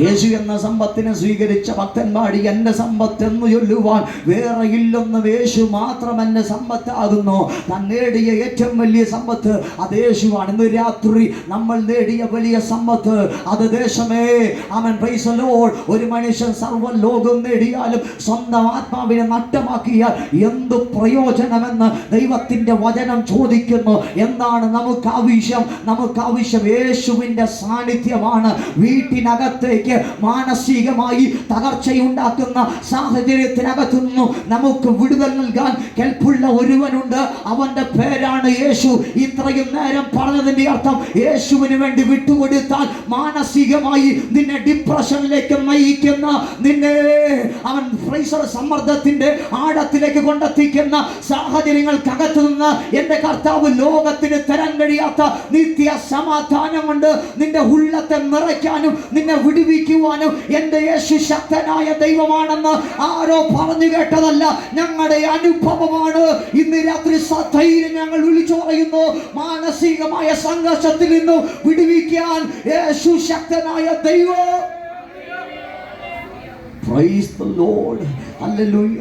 യേശു എന്ന സമ്പത്തിനെ സ്വീകരിച്ച ഭക്തന്മാർ എന്റെ സമ്പത്ത് എന്ന് ചൊല്ലുവാൻ വേറെ ഇല്ലെന്നും യേശു മാത്രം എന്റെ സമ്പത്താകുന്നു. താൻ നേടിയ ഏറ്റവും വലിയ സമ്പത്ത് അത് യേശുവാണ്. ഇന്ന് രാത്രി നമ്മൾ നേടിയ വലിയ സമ്പത്ത് അത് ദേശമേ. അവൻ പ്രൈസ് ദി ലോർഡ്. ഒരു മനുഷ്യൻ സർവ്വലോകം നേടിയാലും സ്വന്തം ആത്മാവിനെ നഷ്ടമാക്കിയാൽ എന്തു പ്രയോജനമെന്ന് ദൈവത്തിന്റെ വചനം ചോദിക്കുന്നു. എന്താണ് നമുക്ക് ആവശ്യം? നമുക്ക് ആവശ്യം യേശുവിന്റെ സാന്നിധ്യമാണ്. വീട്ടിനകത്തേക്ക് മാനസികമായി തകർച്ചയുണ്ടാക്കുന്ന സാഹചര്യത്തിനകത്തു നിന്നും നമുക്ക് വിടുതൽ നൽകാൻ കെൽപ്പുള്ള ഒരുവനുണ്ട്. അവന്റെ പേരാണ് യേശു. ഇത്രയും നേരം പറഞ്ഞതിന്റെ അർത്ഥം യേശുവിന് വേണ്ടി വിട്ടുകൊടുത്താൽ മാനസികമായി നിന്നെ ഡിപ്രഷനിലേക്ക് നയിക്കുന്ന, നിന്നെ അവൻ സമ്മർദ്ദത്തിന്റെ ആഴത്തിലേക്ക് കൊണ്ടെത്തിക്കുന്ന സാഹചര്യങ്ങൾക്കകത്തു നിന്ന് എന്റെ കർത്താവ് ലോകത്തിന് തരാൻ കഴിയാത്ത നിത്യ സമാധാനം കൊണ്ട് നിന്റെ ഉള്ളത്തെ നിറയ്ക്കാനും നിന്നെ വിടുവിക്കുവാനും എന്റെ യേശു ശക്തനായ ദൈവമാണെന്ന് ആരോ പറഞ്ഞു കേട്ടതല്ല, ഞങ്ങളുടെ അനുഭവമാണ്. ഇന്ന് രാത്രി സധൈര്യം ഞങ്ങൾ വിളിച്ചു പറയുന്നു, മാനസികമായ സംഘർഷത്തിൽ നിന്നും വിടുവിക്കാൻ യേശു ശക്തനായ ദൈവം. Praise the Lord. ഹല്ലേലൂയ.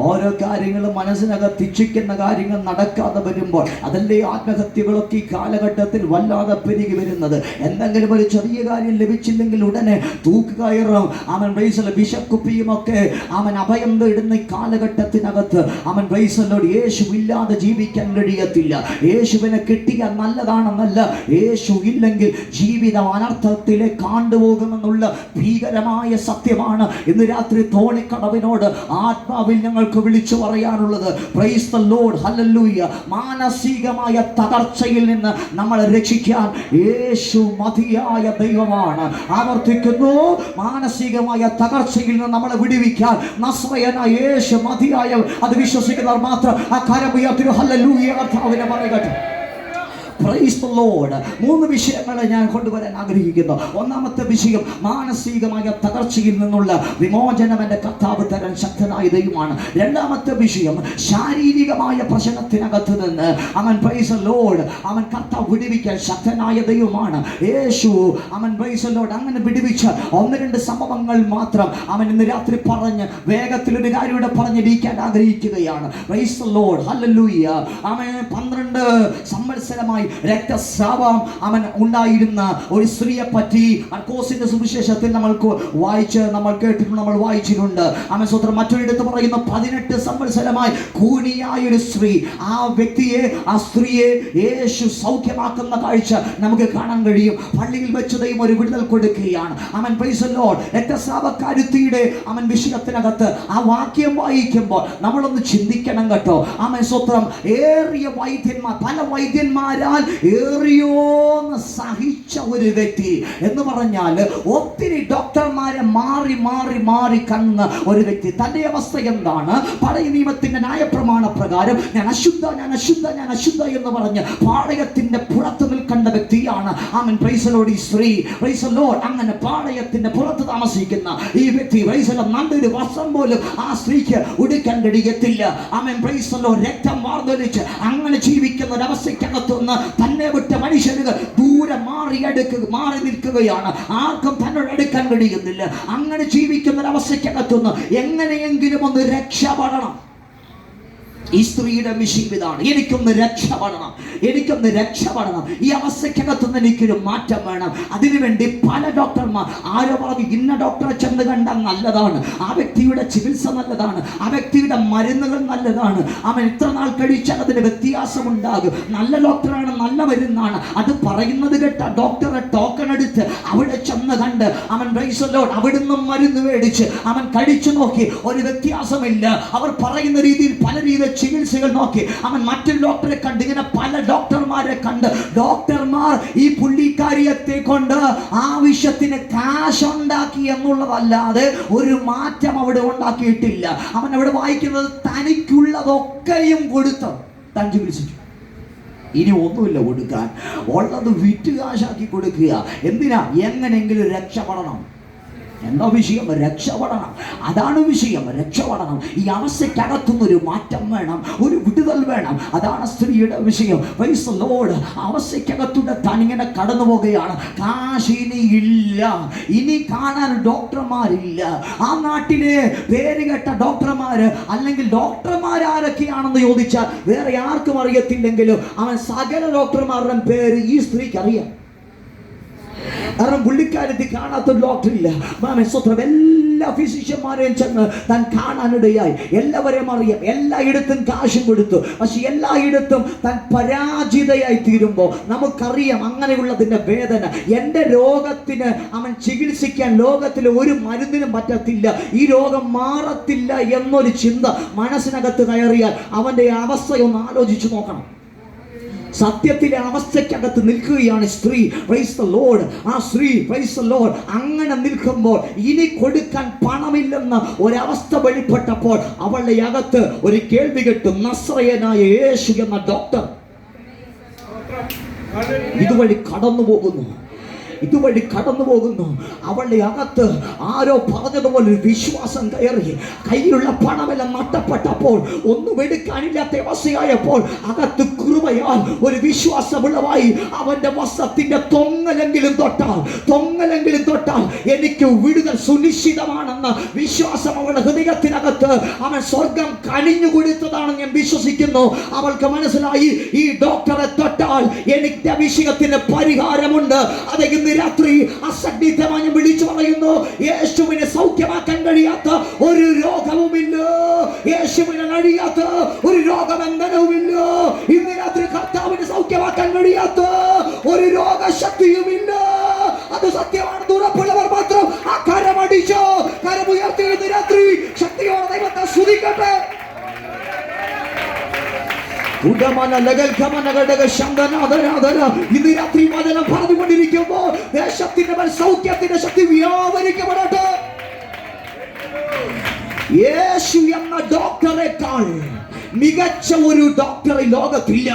ഓരോ കാര്യങ്ങളും മനസ്സിനകത്ത് ഇച്ഛിക്കുന്ന കാര്യങ്ങൾ നടക്കാതെ വരുമ്പോൾ അതല്ലേ ആത്മഹത്യകളൊക്കെ ഈ കാലഘട്ടത്തിൽ വല്ലാതെ പെരുകി വരുന്നത്. എന്തെങ്കിലും ഒരു ചെറിയ കാര്യം ലഭിച്ചില്ലെങ്കിൽ ഉടനെ തൂക്കുകയറും, അവൻ പ്രൈസലോട് വിഷക്കുപ്പിയും ഒക്കെ അവൻ അഭയം തേടുന്ന ഈ കാലഘട്ടത്തിനകത്ത് അവൻ പ്രൈസലോട് യേശു ഇല്ലാതെ ജീവിക്കാൻ കഴിയത്തില്ല. യേശുവിനെ കിട്ടിയാൽ നല്ലതാണെന്നല്ല, യേശു ഇല്ലെങ്കിൽ ജീവിതം അനർത്ഥത്തിലേക്ക് കൊണ്ടുപോകുമെന്നുള്ള ഭീകരമായ സത്യമാണ് ഇന്ന് രാത്രി തോണിക്കടവിനോട് ആത്മാവിൽ ഞങ്ങൾക്ക് വിളിച്ചു പറയാനുള്ളത്. Price the Lord, hallelujah. മാനസികമായ തകർച്ചയിൽ നിന്ന് നമ്മളെ രക്ഷിക്കാൻ യേശു മതിയായ ദൈവമാണ്. ആവർത്തിക്കുന്നു, മാനസികമായ തകർച്ചയിൽ നിന്ന് നമ്മളെ വിടുവിക്കാൻ നസ്രയനായ യേശു മതിയായ. അത് വിശ്വസിക്കുന്നവർ മാത്രം ആ കരം ഉയർത്തി ഹല്ലേലൂയ കർത്താവിനെ പറയട്ടെ. Price the Lord. 3 വിഷയങ്ങളെ ഞാൻ കൊണ്ടുവരാൻ ആഗ്രഹിക്കുന്നു. ഒന്നാമത്തെ വിഷയം, മാനസികമായ തകർച്ചയിൽ നിന്നുള്ള വിമോചനം എൻ്റെ കർത്താവ് തരാൻ ശക്തനായ ദൈവമാണ്. രണ്ടാമത്തെ വിഷയം, ശാരീരികമായ പ്രശ്നത്തിനകത്ത് നിന്ന് അവൻ പ്രൈസ് ദി ലോർഡ് അവൻ കർത്താവ് വിടുവിക്കാൻ ശക്തനായ ദൈവമാണ്. യേശു അവൻ പ്രൈസ് ദി ലോർഡ് അങ്ങനെ വിടുവിച്ച 1-2 സംഭവങ്ങൾ മാത്രം അവൻ ഇന്ന് രാത്രി പറഞ്ഞ് വേഗത്തിലൊരു കാര്യം ഇവിടെ പറഞ്ഞിരിക്കാൻ ആഗ്രഹിക്കുകയാണ്. Price the Lord, hallelujah. അവൻ 12 സംവത്സരമായി രക്തസ്രാവം അവൻ ഉണ്ടായിരുന്ന ഒരു സ്ത്രീയെ പറ്റി മർക്കോസിന്റെ സുവിശേഷത്തിൽ നമ്മൾ കേട്ടിട്ടുണ്ട്, നമ്മൾ വായിച്ചിട്ടുണ്ട്. അവൻ സ്വന്തം മറ്റൊരിടത്ത് പറയുന്ന 18 സംവത്സരമായി കൂനിയായ ഒരു സ്ത്രീ, ആ വ്യക്തിയെ, ആ സ്ത്രീയെ യേശു സൗഖ്യമാക്കുന്ന കാഴ്ച നമുക്ക് കാണാൻ കഴിയും. പള്ളിയിൽ വെച്ച് ദൈവം ഒരു വിടുതൽ കൊടുക്കുകയാണ്. അവൻ പ്രൈസ് ദി ലോർഡ് രക്തസ്രാവക്കാരുത്തിയുടെ അവൻ വിഷയത്തിനകത്ത് ആ വാക്യം വായിക്കുമ്പോൾ നമ്മളൊന്ന് ചിന്തിക്കണം കേട്ടോ. അവൻ സ്വത്രം ഏറിയ വൈദ്യന്മാർ, പല വൈദ്യന്മാരാൽ ഏറിയോന്ന് സഹിച്ച ഒരു വ്യക്തി എന്ന് പറഞ്ഞാൽ ഒത്തിരി ഡോക്ടർമാരെ മാറി മാറി മാറി കന്ന ഒരു വ്യക്തി. തന്റെ അവസ്ഥ എന്താണ്? പഴയ നിയമത്തിന്റെ ന്യായപ്രമാണ പ്രകാരം ഞാൻ അശുദ്ധ എന്ന് പറഞ്ഞ് പാളയത്തിന്റെ പുറത്ത് നിൽക്കേണ്ട വ്യക്തിയാണ്. ആമേൻ, പ്രൈസ് ദി ലോർഡ്. ഈ സ്ത്രീ പ്രൈസ് ദി ലോർഡ് അങ്ങനെ പാളയത്തിന്റെ പുറത്ത് താമസിക്കുന്ന ഈ വ്യക്തി പ്രൈസ് ദി ലോർഡ് നല്ലൊരു വസ്ത്രം പോലും ആ സ്ത്രീക്ക് ഉടുക്കാൻ കഴിയത്തില്ല. ആമേൻ, പ്രൈസ് ദി ലോർഡ്. രക്തം വാർന്നൊലിച്ച് അങ്ങനെ ജീവിക്കുന്ന ഒരു അവസ്ഥയ്ക്കകത്തുനിന്ന് തന്നെ വിട്ട മനുഷ്യരുകൾ ദൂരെ മാറി നിൽക്കുകയാണ്. ആർക്കും തന്നോട് അടുക്കാൻ കഴിയുന്നില്ല. അങ്ങനെ ജീവിക്കുന്ന ഒരു അവസ്ഥയ്ക്കകത്തുനിന്ന് എങ്ങനെയെങ്കിലും ഒന്ന് രക്ഷപ്പെടണം. ഈ സ്ത്രീയുടെ വിഷയം ഇതാണ്, എനിക്കൊന്ന് രക്ഷപ്പെടണം. ഈ അവസ്ഥയ്ക്കകത്തുനിന്ന് എനിക്കൊരു മാറ്റം വേണം. അതിനുവേണ്ടി പല ഡോക്ടർമാർ, ആരോ പറഞ്ഞു ഇന്ന ഡോക്ടറെ ചെന്ന് കണ്ടാൽ നല്ലതാണ്, ആ വ്യക്തിയുടെ ചികിത്സ നല്ലതാണ്, ആ വ്യക്തിയുടെ മരുന്നുകൾ നല്ലതാണ്, അവൻ ഇത്ര നാൾ കഴിച്ചാൽ അതിന് വ്യത്യാസമുണ്ടാകും, നല്ല ഡോക്ടറാണ്, നല്ല മരുന്നാണ്, അത് പറയുന്നത് കേട്ട ഡോക്ടറെ ടോക്കൺ എടുത്ത് അവിടെ ചെന്ന് കണ്ട് അവൻ പ്രൈസ് ദി ലോർഡ് അവിടുന്ന് മരുന്ന് മേടിച്ച് അവൻ കഴിച്ചു നോക്കി, ഒരു വ്യത്യാസമില്ല. അവർ പറയുന്ന രീതിയിൽ പല രീതിയിൽ ചികിത്സകൾ നോക്കി. അവൻ മറ്റൊരു ഡോക്ടറെ കണ്ട്, ഇങ്ങനെ പല ഡോക്ടർമാരെ കണ്ട് ഡോക്ടർമാർ ഈ പുള്ളിക്കാരിയത്തെ കൊണ്ട് ആവശ്യത്തിന് കാശ് ഉണ്ടാക്കി എന്നുള്ളതല്ലാതെ ഒരു മാറ്റം അവിടെ ഉണ്ടാക്കിയിട്ടില്ല. അവൻ അവിടെ വായിക്കുന്നത് തനിക്കുള്ളതൊക്കെയും കൊടുത്ത് താൻ ചികിത്സിച്ചു. ഇനി ഒന്നുമില്ല കൊടുക്കാൻ, ഉള്ളത് വിറ്റ് കാശാക്കി കൊടുക്കുക. എന്തിനാ? എങ്ങനെയെങ്കിലും രക്ഷപ്പെടണം. എന്താ വിഷയം? രക്ഷപ്പെടണം. അതാണ് വിഷയം, രക്ഷപ്പെടണം. ഈ അവസ്ഥയ്ക്കകത്തുനിന്നൊരു മാറ്റം വേണം, ഒരു വിടുതൽ വേണം. അതാണ് സ്ത്രീയുടെ വിഷയം. Price the Lord. അവസ്ഥയ്ക്കകത്തൂടെ താൻ ഇങ്ങനെ കടന്നു പോകുകയാണ്. കാശിനി ഇല്ല, ഇനി കാണാൻ ഡോക്ടർമാരില്ല. ആ നാട്ടിലെ പേര് കേട്ട ഡോക്ടർമാര് അല്ലെങ്കിൽ ഡോക്ടർമാരൊക്കെയാണെന്ന് ചോദിച്ചാൽ വേറെ ആർക്കും അറിയത്തില്ലെങ്കിലും അവൻ സകല ഡോക്ടർമാരുടെ പേര് ഈ സ്ത്രീക്ക് അറിയാം. കാരണം പുള്ളിക്കാരത്തി കാണാത്ത ഡോക്ടർ ഇല്ല. എല്ലാ ഫിസിഷ്യന്മാരെയും ചെന്ന് താൻ കാണാനിടയായി. എല്ലാവരെയും അറിയാം, എല്ലായിടത്തും കാശും കൊടുത്തു. പക്ഷെ എല്ലായിടത്തും താൻ പരാജിതയായി തീരുമ്പോൾ നമുക്കറിയാം അങ്ങനെയുള്ളതിന്റെ വേദന. എൻ്റെ രോഗത്തിന് അവൻ ചികിത്സിക്കാൻ ലോകത്തിലെ ഒരു മരുന്നിനും പറ്റത്തില്ല, ഈ രോഗം മാറത്തില്ല എന്നൊരു ചിന്ത മനസ്സിനകത്ത് കയറിയാൽ അവൻ്റെ അവസ്ഥയൊന്ന് ആലോചിച്ചു നോക്കണം. സത്യത്തിലെ അവസ്ഥയ്ക്കകത്ത് നിൽക്കുകയാണ് സ്ത്രീ. Price the Lord. ആ സ്ത്രീ പ്രൈസ് ദി ലോർഡ് അങ്ങനെ നിൽക്കുമ്പോൾ ഇനി കൊടുക്കാൻ പണമില്ലെന്ന ഒരവസ്ഥ വെളിപ്പെട്ടപ്പോൾ അവളുടെ അകത്ത് ഒരു കേൾവി കേട്ടു. നസ്രയനായ യേശു എന്ന ഡോക്ടർ ഇതുവഴി കടന്നു പോകുന്നു. ഇതുവഴി കടന്നു പോകുന്നു. അവളുടെ അകത്ത് ആരോ പറഞ്ഞതുപോലെ ഒരു വിശ്വാസം കയറി. കയ്യിലുള്ള പണമെല്ലാം നഷ്ടപ്പെട്ടപ്പോൾ, ഒന്നും എടുക്കാനില്ലാത്ത അവസ്ഥയായപ്പോൾ അകത്ത് കൃപയാൽ ഒരു വിശ്വാസമുള്ളവായി. അവന്റെ വസ്ത്രത്തിന്റെ തൊങ്ങലെങ്കിലും തൊട്ടാൽ എനിക്ക് വിടുതൽ സുനിശ്ചിതമാണെന്ന് വിശ്വാസം അവളുടെ ഹൃദയത്തിനകത്ത് അവൻ സ്വർഗം കനിഞ്ഞു കൊടുത്തതാണെന്ന് ഞാൻ വിശ്വസിക്കുന്നു. അവൾക്ക് മനസ്സിലായി, ഈ ഡോക്ടറെ തൊട്ടാൽ എനിക്ക് വിഷയത്തിന് പരിഹാരമുണ്ട്. അത് ഇന്ന് രാത്രി അസന്നിഗ്ധമായി വിളിച്ചു പറയുന്നു, യേശുവിനെ സൗഖ്യമാക്കാൻ കഴിയാത്ത ഒരു രോഗവുമില്ല. യേശുവിനെ കഴിയാത്ത ഒരു രോഗബന്ധനവുമില്ല. ഇന്ന് രാത്രി കർത്താവിനെ സൗഖ്യമാക്കാൻ കഴിയാത്ത ഒരു രോഗശക്തിയുമില്ല. അത് സത്യമാണെന്ന് ഉറപ്പുള്ളവർ മാത്രം ആ കരമടിച്ചോ, കരമുയർത്തി ഇന്ന് രാത്രി ശക്തിയോടെ ദൈവത്തെ സ്തുതിക്കട്ടെ. ഇന്ന് രാത്രി വചനം പറഞ്ഞുകൊണ്ടിരിക്കുമ്പോൾ ദേശത്തിന്റെ മേൽ സൗഖ്യത്തിന്റെ ശക്തി വ്യാപരിക്കപ്പെടട്ടെ. യേശു എന്ന ഡോക്ടറെക്കാൾ മികച്ച ഒരു ഡോക്ടറെ ലോകത്തില്ല.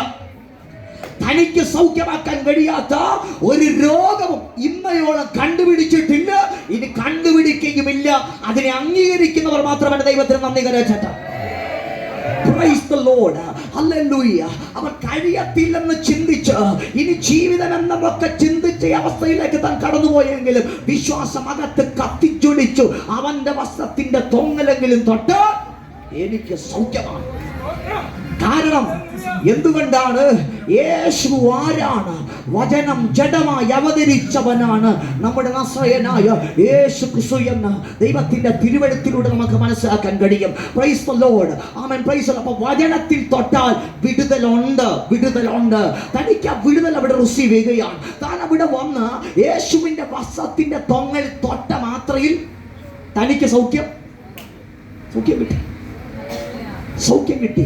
തനിക്ക് സൗഖ്യമാക്കാൻ കഴിയാത്ത ഒരു രോഗവും ഇന്നയോളം കണ്ടുപിടിച്ചിട്ടില്ല, ഇനി കണ്ടുപിടിക്കുകയുമില്ല. അതിനെ അംഗീകരിക്കുന്നവർ മാത്രമാണ് ദൈവത്തിന് നന്ദി Karetta. Praise the Lord. Hallelujah. അവർ കഴിയത്തില്ലെന്ന് ചിന്തിച്ച് ഇനി ജീവിതം എന്നൊക്കെ ചിന്തിച്ച അവസ്ഥയിലേക്ക് താൻ കടന്നുപോയെങ്കിലും വിശ്വാസം അകത്ത് കത്തിച്ചൊളിച്ചു. അവന്റെ വസ്ത്രത്തിന്റെ തൊങ്ങലെങ്കിലും തൊട്ട് എനിക്ക് സൗഖ്യമാണ്. കാരണം എന്തുകൊണ്ടാണ്? യേശു ആരാണ്? വചനം ജഡമായി അവതരിച്ചവനാണ്. നമ്മുടെ നസ്രയനായ യേശു ക്രിസ്തു എന്ന ദൈവത്തിന്റെ തിരുവെഴുത്തിലൂടെ നമുക്ക് മനസ്സിലാക്കാൻ കഴിയും. Price the Lord. Amen. Praise the Lord. അപ്പോൾ വചനത്തിൽ തൊട്ടാൽ വിടുതലുണ്ട്. തനിക്ക് ആ വിടുതൽ അവിടെ റിസീവ് ചെയ്യുകയാണ്. താൻ അവിടെ വന്ന് യേശുവിന്റെ വസ്ത്രത്തിന്റെ തൊങ്ങൽ തൊട്ട മാത്രയിൽ തനിക്ക് സൗഖ്യം കിട്ടി.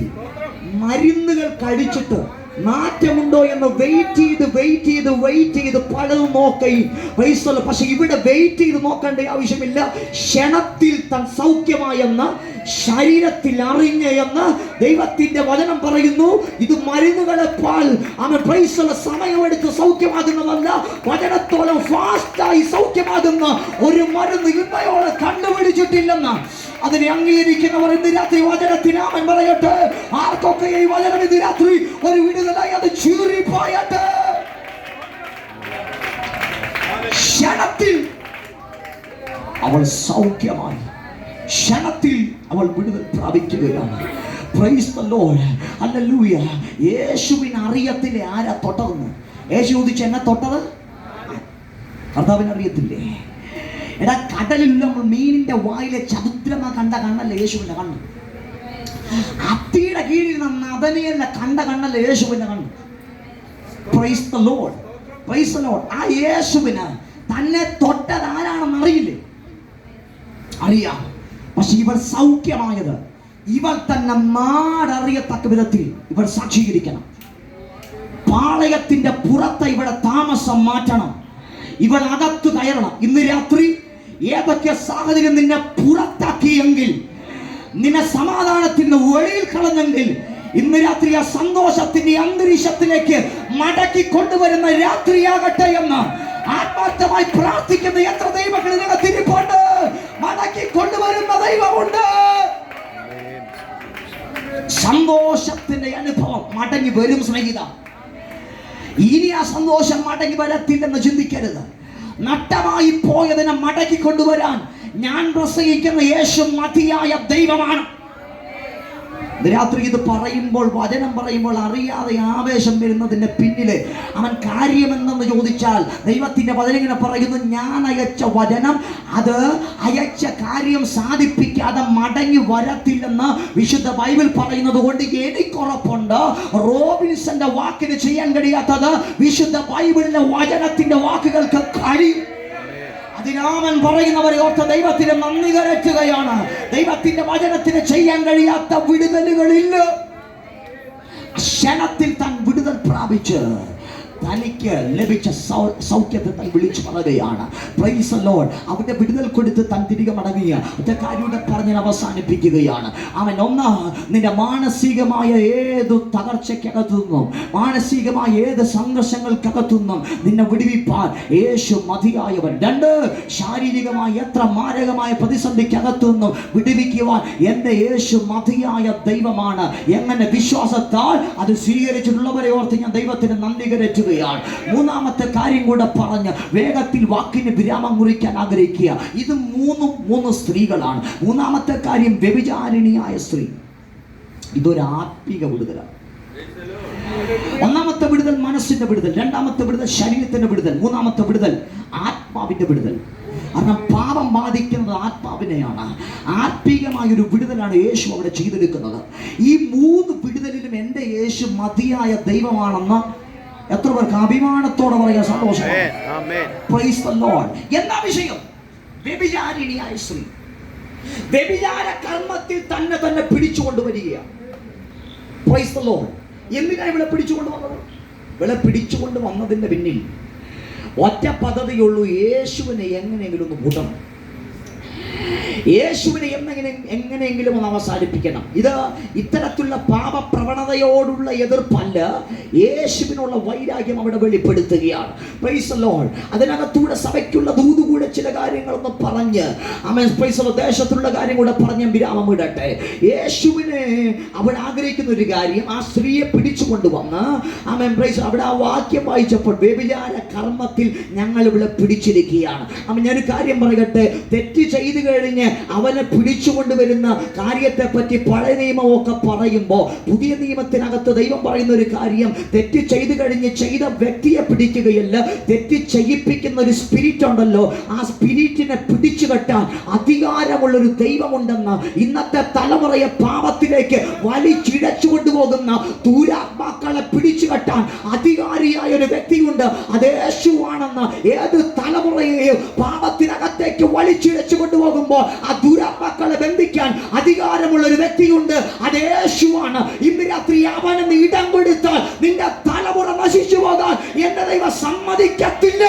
മരുന്നുകൾ കഴിച്ചിട്ട് മാറ്റമുണ്ടോ എന്ന് വെയിറ്റ് ചെയ്ത് പലതും നോക്കി. പക്ഷെ ഇവിടെ വെയിറ്റ് ചെയ്ത് നോക്കേണ്ട ആവശ്യമില്ല. ക്ഷണത്തിൽ താൻ സൗഖ്യമായെന്ന് ശരീരത്തിൽ അറിഞ്ഞെന്ന് ദൈവത്തിന്റെ വചനം പറയുന്നു. ഇത് മരുന്നുകളെപ്പാൽ സമയമെടുത്ത് സൗഖ്യമാകുന്നതല്ല, വചനത്തോളം ഫാസ്റ്റായി സൗഖ്യമാകുന്ന ഒരു മരുന്ന് ഇന്നയോളം കണ്ടുപിടിച്ചിട്ടില്ലെന്ന് അതിനെ അംഗീകരിക്കുന്നവർ ഇന്ന് രാത്രി വചനത്തിന് ആമേൻ പറയട്ടെ. ആർക്കൊക്കെ ഈ വചനം ഇന്ന് രാത്രി ഒരു വിടുതലായി അത് ചീറിപ്പായട്ടെ. ക്ഷണത്തിൽ അവൾ സൗഖ്യമായി, ക്ഷണത്തിൽ അവൾ വിടുതൽ പ്രാപിക്കുകയാണ്. Praise the Lord. ഹല്ലേലൂയ. യേശുവിനെ അറിയത്തില്ലേ ആരാ തൊട്ടതെന്ന്? യേശു ചോദിച്ചു, എന്നെ തൊട്ടത് കർത്താവിനെ അറിയത്തില്ലേ? എടാ, കടലിൽ നമ്മൾ മീനിന്റെ വായിലെ ചതുദ്രമ കണ്ട കണ്ണല്ല യേശുവിന്റെ കണ്ണ്. അത്തിയുടെ കീഴിൽ നിന്ന് നദനയല്ല കണ്ട കണ്ണല്ല യേശുവിന്റെ കണ്ണ്. Price the Lord. Price the Lord. ആ യേശുവിന് തന്നെ തൊട്ടത് ആരാണെന്ന് അറിയാം. പക്ഷെ ഇവൾ സൗഖ്യമായത് ഇവൾ തന്നെ നാടറിയത്തക്ക വിധത്തിൽ ഇവൾ സാക്ഷീകരിക്കണം. പാളയത്തിന്റെ പുറത്ത് ഇവിടെ താമസം മാറ്റണം. ഇവൾ അകത്ത് കയറണം. ഇന്ന് രാത്രി ഏതൊക്കെ സാഹചര്യം നിന്നെ പുറത്താക്കിയെങ്കിൽ, നിന്നെ സമാധാനത്തിന് വെളിയിൽ കളഞ്ഞെങ്കിൽ, ഇന്ന് രാത്രി ആ സന്തോഷത്തിന്റെ അന്തരീക്ഷത്തിലേക്ക് മടക്കി കൊണ്ടുവരുന്ന രാത്രിയാകട്ടെ എന്ന് ആത്മാർത്ഥമായി പ്രാർത്ഥിക്കുന്ന എത്ര ദൈവങ്ങൾ ഇതിനകത്തിരിപ്പുണ്ട്. മടക്കി കൊണ്ടുവരുന്ന ദൈവമുണ്ട്. സന്തോഷത്തിന്റെ അനുഭവം മടങ്ങി വരും സ്നേഹിത. ഇനി ആ സന്തോഷം മടങ്ങി വരത്തില്ലെന്ന് ചിന്തിക്കരുത്. നഷ്ടമായി പോയതിനെ മടക്കി കൊണ്ടുവരാൻ ഞാൻ പ്രസംഗിക്കുന്ന യേശു മതിയായ ദൈവമാണ്. രാത്രി ഇത് പറയുമ്പോൾ, വചനം പറയുമ്പോൾ അറിയാതെ ആവേശം വരുന്നതിന്റെ പിന്നില് അവൻ കാര്യമെന്തെന്ന് ചോദിച്ചാൽ ദൈവത്തിന്റെ വചനം ഇങ്ങനെ പറയുന്നു, ഞാൻ അയച്ച വചനം അത് അയച്ച കാര്യം സാധിപ്പിക്കാതെ മടങ്ങി വരത്തില്ലെന്ന് വിശുദ്ധ ബൈബിൾ പറയുന്നത് കൊണ്ട് എനിക്കുറപ്പുണ്ട്. റോബിൻസന്റെ വാക്കിന് ചെയ്യാൻ കഴിയാത്തത് വിശുദ്ധ ബൈബിളിലെ വചനത്തിന്റെ വാക്കുകൾക്ക് കഴിയും. അതിനാമൻ പറയുന്നവരെ ഓർത്ത് ദൈവത്തിന് നന്ദി കരറ്റുകയാണ്. ദൈവത്തിന്റെ വചനത്തിന് ചെയ്യാൻ കഴിയാത്ത വിടുതലുകളില്ല. ക്ഷണത്തിൽ താൻ വിടുതൽ പ്രാപിച്ച് തനിക്ക് ലഭിച്ച സൗഖ്യത്തെ താൻ വിളിച്ചു പറയുകയാണ്. Price the Lord. അവിടെ വിടുതൽ കൊടുത്ത് താൻ തിരികെ മടങ്ങിയ ഒറ്റ കാര്യയുടെ പറഞ്ഞ് അവസാനിപ്പിക്കുകയാണ്. അവൻ ഒന്ന്, നിന്റെ മാനസികമായ ഏത് തകർച്ചയ്ക്കകത്തുനിന്നും മാനസികമായ ഏത് സംഘർഷങ്ങൾക്കകത്തുനിന്നും നിന്നെ വിടുവിപ്പാൻ യേശു മതിയായവൻ. രണ്ട്, ശാരീരികമായ എത്ര മാരകമായ പ്രതിസന്ധിക്കകത്തുനിന്നും വിടുവിക്കുവാൻ എൻ്റെ യേശു മതിയായ ദൈവമാണ്. എങ്ങനെ വിശ്വാസത്താൽ അത് സ്വീകരിച്ചിട്ടുള്ളവരെ ഓർത്ത് ഞാൻ ദൈവത്തിന് നന്ദി കരറ്റുകയാണ്. മൂന്നാമത്തെ കാര്യം കൂടെ പറഞ്ഞ് വേഗത്തിൽ വാക്കിന് വിരാമം കുറിക്കാൻ ആഗ്രഹിക്കുക. ഇത് മൂന്ന് സ്ത്രീകളാണ്. മൂന്നാമത്തെ കാര്യം വ്യഭിചാരിണിയായ സ്ത്രീ. ഇതൊരു ആത്മീക വിടുതലാണ്. ഒന്നാമത്തെ വിടുതൽ മനസ്സിന്റെ വിടുതൽ, രണ്ടാമത്തെ വിടുതൽ ശരീരത്തിന്റെ വിടുതൽ, മൂന്നാമത്തെ വിടുതൽ ആത്മാവിന്റെ വിടുതൽ. കാരണം പാപം ബാധിക്കുന്നത് ആത്മാവിനെയാണ്. ആത്മീകമായ ഒരു വിടുതലാണ് യേശു അവിടെ ചെയ്തെടുക്കുന്നത്. ഈ മൂന്ന് വിടുതലിലും എൻ്റെ യേശു മതിയായ ദൈവമാണെന്ന് എത്ര പേർക്ക് അഭിമാനത്തോടെ പറയാൻ സന്തോഷം? Price the Lord. എന്താ വിഷയം? വ്യഭിചാരിണിയായ സ്ത്രീ വ്യഭിചാര കർമ്മത്തിൽ തന്നെ പിടിച്ചുകൊണ്ടുവരികയാണ്. Price the Lord. എന്തിനാണ് ഇവിടെ പിടിച്ചുകൊണ്ടുവന്നത്? ഇവിടെ പിടിച്ചുകൊണ്ടുവന്നതിന്റെ പിന്നിൽ ഒറ്റ പദ്ധതിയുള്ളൂ. യേശുവിനെ എങ്ങനെയെങ്കിലും ഒന്ന് കൂട്ടണം, യേശുവിനെ എങ്ങനെയെങ്കിലും ഒന്ന് അവസാനിപ്പിക്കണം. ഇത് ഇത്തരത്തിലുള്ള പാപപ്രവണതയോടുള്ള എതിർപ്പല്ല, യേശുവിനുള്ള വൈരാഗ്യം അവിടെ വെളിപ്പെടുത്തുകയാണ്. Praise the Lord. അതിനകത്തൂടെ സഭയ്ക്കുള്ള ദൂത് കൂടെ ചില കാര്യങ്ങളൊന്ന് പറഞ്ഞ് ആമേൻ പ്രൈസ് ദി ലോർഡ് ദേശത്തുള്ള കാര്യം കൂടെ പറഞ്ഞ് വിരാമം ഇടട്ടെ. യേശുവിനെ അവിടെ ആഗ്രഹിക്കുന്ന ഒരു കാര്യം, ആ സ്ത്രീയെ പിടിച്ചുകൊണ്ടുവന്ന് ആമേൻ പ്രൈസ് അവിടെ ആ വാക്യം വായിച്ചപ്പോൾ വ്യഭിചാര കർമ്മത്തിൽ ഞങ്ങൾ ഇവിടെ പിടിച്ചിരിക്കുകയാണ്. ആമേൻ. ഞാനൊരു കാര്യം പറയട്ടെ, തെറ്റ് ചെയ്തു കഴിഞ്ഞ് അവനെ പിടിച്ചുകൊണ്ടുവരുന്ന കാര്യത്തെ പറ്റി പഴയ നിയമമൊക്കെ പറയുമ്പോൾ പുതിയ നിയമത്തിനകത്ത് ദൈവം പറയുന്ന ഒരു കാര്യം, തെറ്റ് ചെയ്തു കഴിഞ്ഞ് ചെയ്ത വ്യക്തിയെ പിടിക്കുകയല്ല, തെറ്റ് ചെയ്യിപ്പിക്കുന്ന ഒരു സ്പിരിറ്റ് ഉണ്ടല്ലോ, ആ സ്പിരിറ്റിനെ പിടിച്ചു കെട്ടാൻ അധികാരമുള്ളൊരു ദൈവമുണ്ടെന്ന് ഇന്നത്തെ തലമുറയെ പാപത്തിലേക്ക് വലിച്ചിഴച്ചു കൊണ്ടുപോകുന്ന ദുരാത്മാക്കളെ പിടിച്ചു കെട്ടാൻ അധികാരിയായ ഒരു വ്യക്തിയുണ്ട്. അത് യേശുവാണെന്ന് ഏത് തലമുറയെയും പാപത്തിനകത്തേക്ക് വലിച്ചിഴച്ചു കൊണ്ടുപോകുമ്പോൾ ആ ദുരാത്മാക്കളെ ബന്ധിക്കാൻ അധികാരമുള്ള ഒരു വ്യക്തിയുണ്ട്. അത് യേശുവാണ്. ഇന്ന് രാത്രി അവനെന്ന് ഇടം കൊടുത്താൽ നിന്റെ തലമുറ നശിച്ചു പോകാൻ എന്റെ ദൈവം സമ്മതിക്കത്തില്ല.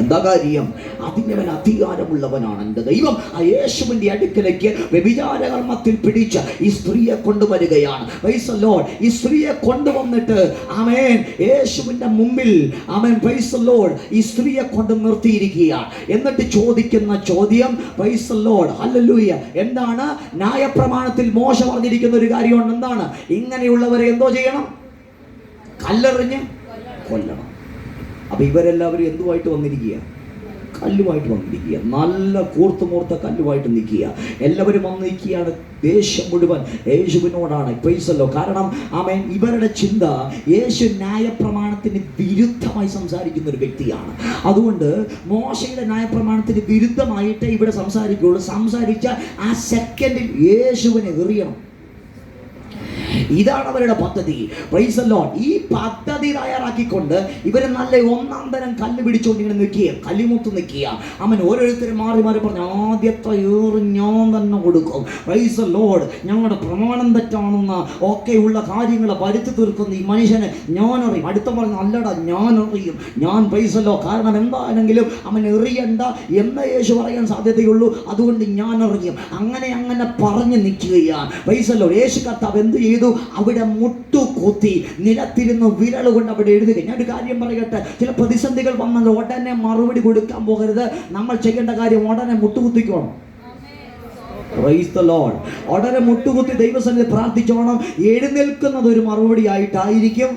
എന്താ കാര്യം? അതിനവൻ അധികാരമുള്ളവനാണ് എൻ്റെ ദൈവം. ആ യേശുവിൻ്റെ അടുക്കലേക്ക് വ്യഭിചാര കർമ്മത്തിൽ പിടിച്ച ഈ സ്ത്രീയെ കൊണ്ടുവരികയാണ്. Price the Lord. ഈ സ്ത്രീയെ കൊണ്ടുവന്നിട്ട് ആമേൻ യേശുവിൻ്റെ മുമ്പിൽ ആമേൻ പ്രൈസ് ദി ലോർഡ് ഈ സ്ത്രീയെ കൊണ്ട് നിർത്തിയിരിക്കുകയാണ്. എന്നിട്ട് ചോദിക്കുന്ന ചോദ്യം പ്രൈസ് ദി ലോർഡ് ഹല്ലേലൂയ, എന്താണ്? ന്യായപ്രമാണത്തിൽ മോശ പറഞ്ഞിരിക്കുന്ന ഒരു കാര്യമുണ്ട്. എന്താണ്? ഇങ്ങനെയുള്ളവരെ എന്തോ ചെയ്യണം? കല്ലെറിഞ്ഞ് കൊല്ലണം. അപ്പൊ ഇവരെല്ലാവരും എന്തുമായിട്ട് വന്നിരിക്കുക? കല്ലുമായിട്ട് വന്നിരിക്കുക. നല്ല കൂർത്തുമൂർത്ത കല്ലുമായിട്ട് നിൽക്കുക. എല്ലാവരും വന്ന് നിൽക്കുകയാണ്. ദേശം മുഴുവൻ യേശുവിനോടാണ്. പ്രൈസല്ലോ. കാരണം ആമേൻ ഇവരുടെ ചിന്ത യേശു ന്യായപ്രമാണത്തിന് വിരുദ്ധമായി സംസാരിക്കുന്ന ഒരു വ്യക്തിയാണ്. അതുകൊണ്ട് മോശയുടെ ന്യായപ്രമാണത്തിന് വിരുദ്ധമായിട്ട് ഇവിടെ സംസാരിക്കുകയുള്ളൂ. സംസാരിച്ച ആ സെക്കൻഡിൽ യേശുവിനെ എറിയണം. ഇതാണ് അവരുടെ പദ്ധതി. Price the Lord. ഈ പദ്ധതി തയ്യാറാക്കിക്കൊണ്ട് ഇവര് നല്ല ഒന്നാം തരം കല്ല് പിടിച്ചുകൊണ്ട് ഇങ്ങനെ നിൽക്കുക, കല്ലിമുത്ത് നിൽക്കുക. അവൻ ഓരോരുത്തരും മാറി മാറി പറഞ്ഞു, ആദ്യത്തെ ഏറ് ഞാൻ തന്നെ കൊടുക്കും. Price the Lord. ഞങ്ങളുടെ പ്രമാണം തെറ്റാണെന്ന് ഒക്കെയുള്ള കാര്യങ്ങൾ വരുത്തി തീർക്കുന്ന ഈ മനുഷ്യനെ ഞാൻ അറിയും. അടുത്ത പറഞ്ഞു, അല്ലടാ ഞാൻ അറിയും, ഞാൻ പ്രൈസ് ദി ലോർഡ്. കാരണം എന്താണെങ്കിലും അവൻ എറിയണ്ട എന്ന് യേശു പറയാൻ സാധ്യതയുള്ളൂ. അതുകൊണ്ട് ഞാൻ അറിയും. അങ്ങനെ പറഞ്ഞു നിൽക്കുകയാണ്. Price the Lord. യേശു കർത്താവ് എന്ത് ചെയ്തു? അവിടെ മുട്ടുകുത്തി നിലത്തിരുന്ന് വിരൽ കൊണ്ട് അവിടെ എഴുതുക. ഞാനൊരു കാര്യം പറയട്ടെ, ചില പ്രതിസന്ധികൾ വന്നാൽ ഉടനെ മറുപടി കൊടുക്കാൻ പോകരുത്. നമ്മൾ ചെയ്യേണ്ട കാര്യം ഉടനെ മുട്ടുകുത്തിക്കോണം. Price the Lord. ഉടനെ മുട്ടുകുത്തി ദൈവസന്നിധിയിൽ പ്രാർത്ഥിച്ചോണം. എഴുന്നേൽക്കുന്നത് ഒരു മറുപടി ആയിട്ടായിരിക്കും.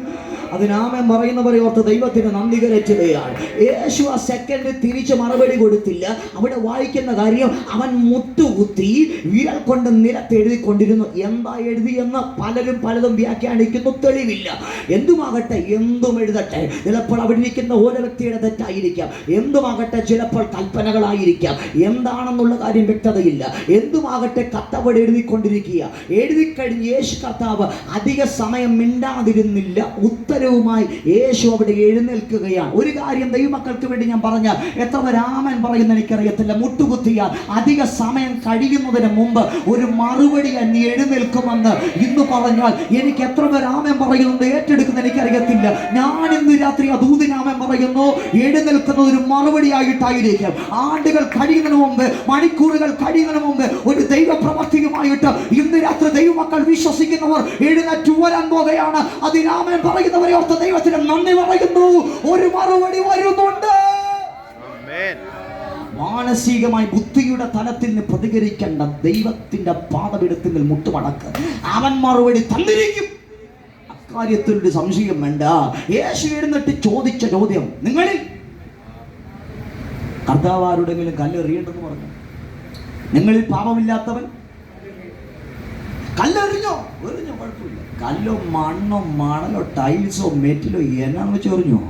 അതിനാമൻ പറയുന്നവരെ ഓർത്ത് ദൈവത്തിന് നന്ദി കരറ്റുകയാണ്. യേശു ആ സെക്കൻഡ് തിരിച്ച് മറുപടി കൊടുത്തില്ല. അവിടെ വായിക്കുന്ന കാര്യം, അവൻ മുട്ടുകുത്തി വിരൽ കൊണ്ട് നിലത്ത് എഴുതിക്കൊണ്ടിരുന്നു. എന്താ എഴുതിയെന്ന് പലതും വ്യാഖ്യാനിക്കുന്നു, തെളിവില്ല. എന്തുമാകട്ടെ, എന്തും എഴുതട്ടെ. ചിലപ്പോൾ അവിടെ ഇരിക്കുന്ന ഓരോ വ്യക്തിയുടെ തെറ്റായിരിക്കാം, എന്തുമാകട്ടെ ചിലപ്പോൾ കൽപ്പനകളായിരിക്കാം, എന്താണെന്നുള്ള കാര്യം വ്യക്തതയില്ല. എന്തുമാകട്ടെ കത്തവിടെ എഴുതിക്കൊണ്ടിരിക്കുക. എഴുതിക്കഴിഞ്ഞ് യേശു കർത്താവ് അധിക സമയം മിണ്ടാതിരുന്നില്ല, ഉത്തരം ഉത്തരവുമായി യേശു അവിടെ എഴുന്നേൽക്കുകയാണ്. ഒരു കാര്യം ദൈവമക്കൾക്ക് വേണ്ടി ഞാൻ പറഞ്ഞ എത്ര രാമൻ പറയുന്ന എനിക്കറിയത്തില്ല. മുട്ടുകുത്തിയാൽ അധിക സമയം കഴിയുന്നതിന് മുമ്പ് ഒരു മറുപടി നീ എഴുന്നേൽക്കുമെന്ന് ഇന്ന് പറഞ്ഞാൽ എനിക്ക് എത്ര രാമൻ പറയുന്നത് ഏറ്റെടുക്കുന്ന എനിക്കറിയത്തില്ല. ഞാൻ ഇന്ന് രാത്രി ആ ദൂതനാമൻ പറയുന്നു, എഴുന്നേൽക്കുന്നത് ഒരു മറുപടി ആയിട്ടായിരിക്കും. ആണ്ടുകൾ കഴിയുന്നതിന് മുമ്പ്, മണിക്കൂറുകൾ കഴിയുന്നതിന് മുമ്പ് ഒരു ദൈവപ്രവർത്തിയുമായിട്ട് ഇന്ന് രാത്രി ദൈവമക്കൾ വിശ്വസിക്കുന്നവർ എഴുന്നേറ്റ് വരാൻ പോകുകയാണ്. അതിനാമൻ പറയുന്നവരെ ഓർത്ത് ദൈവത്തിന് നന്ദി പറയുന്നു. ഒരു മറുപടി വരുന്നുണ്ട്. മാനസികമായി ബുദ്ധിയുടെ തലത്തിൽ നിന്ന് പ്രതികരിക്കേണ്ട ദൈവത്തിന്റെ പാദപീഠത്തിൽ മുട്ടുമടക്ക്. അവൻ മറുപടി തന്നിരിക്കും. അക്കാര്യത്തിൽ ഒരു സംശയം വേണ്ട. യേശു എഴുന്നിട്ട് ചോദിച്ച ചോദ്യം, നിങ്ങളിൽ കർത്താവ് ആരുടെങ്കിലും കല്ലെറിയണ്ടെന്ന് പറഞ്ഞു. നിങ്ങളിൽ പാപമില്ലാത്തവൻ കല്ലെറിഞ്ഞോ? എറിഞ്ഞോ, കുഴപ്പമില്ല. കല്ലോ മണ്ണോ മണലോ ടൈൽസോ മെറ്റിലോ എന്നാന്ന് വെച്ച് എറിഞ്ഞോ,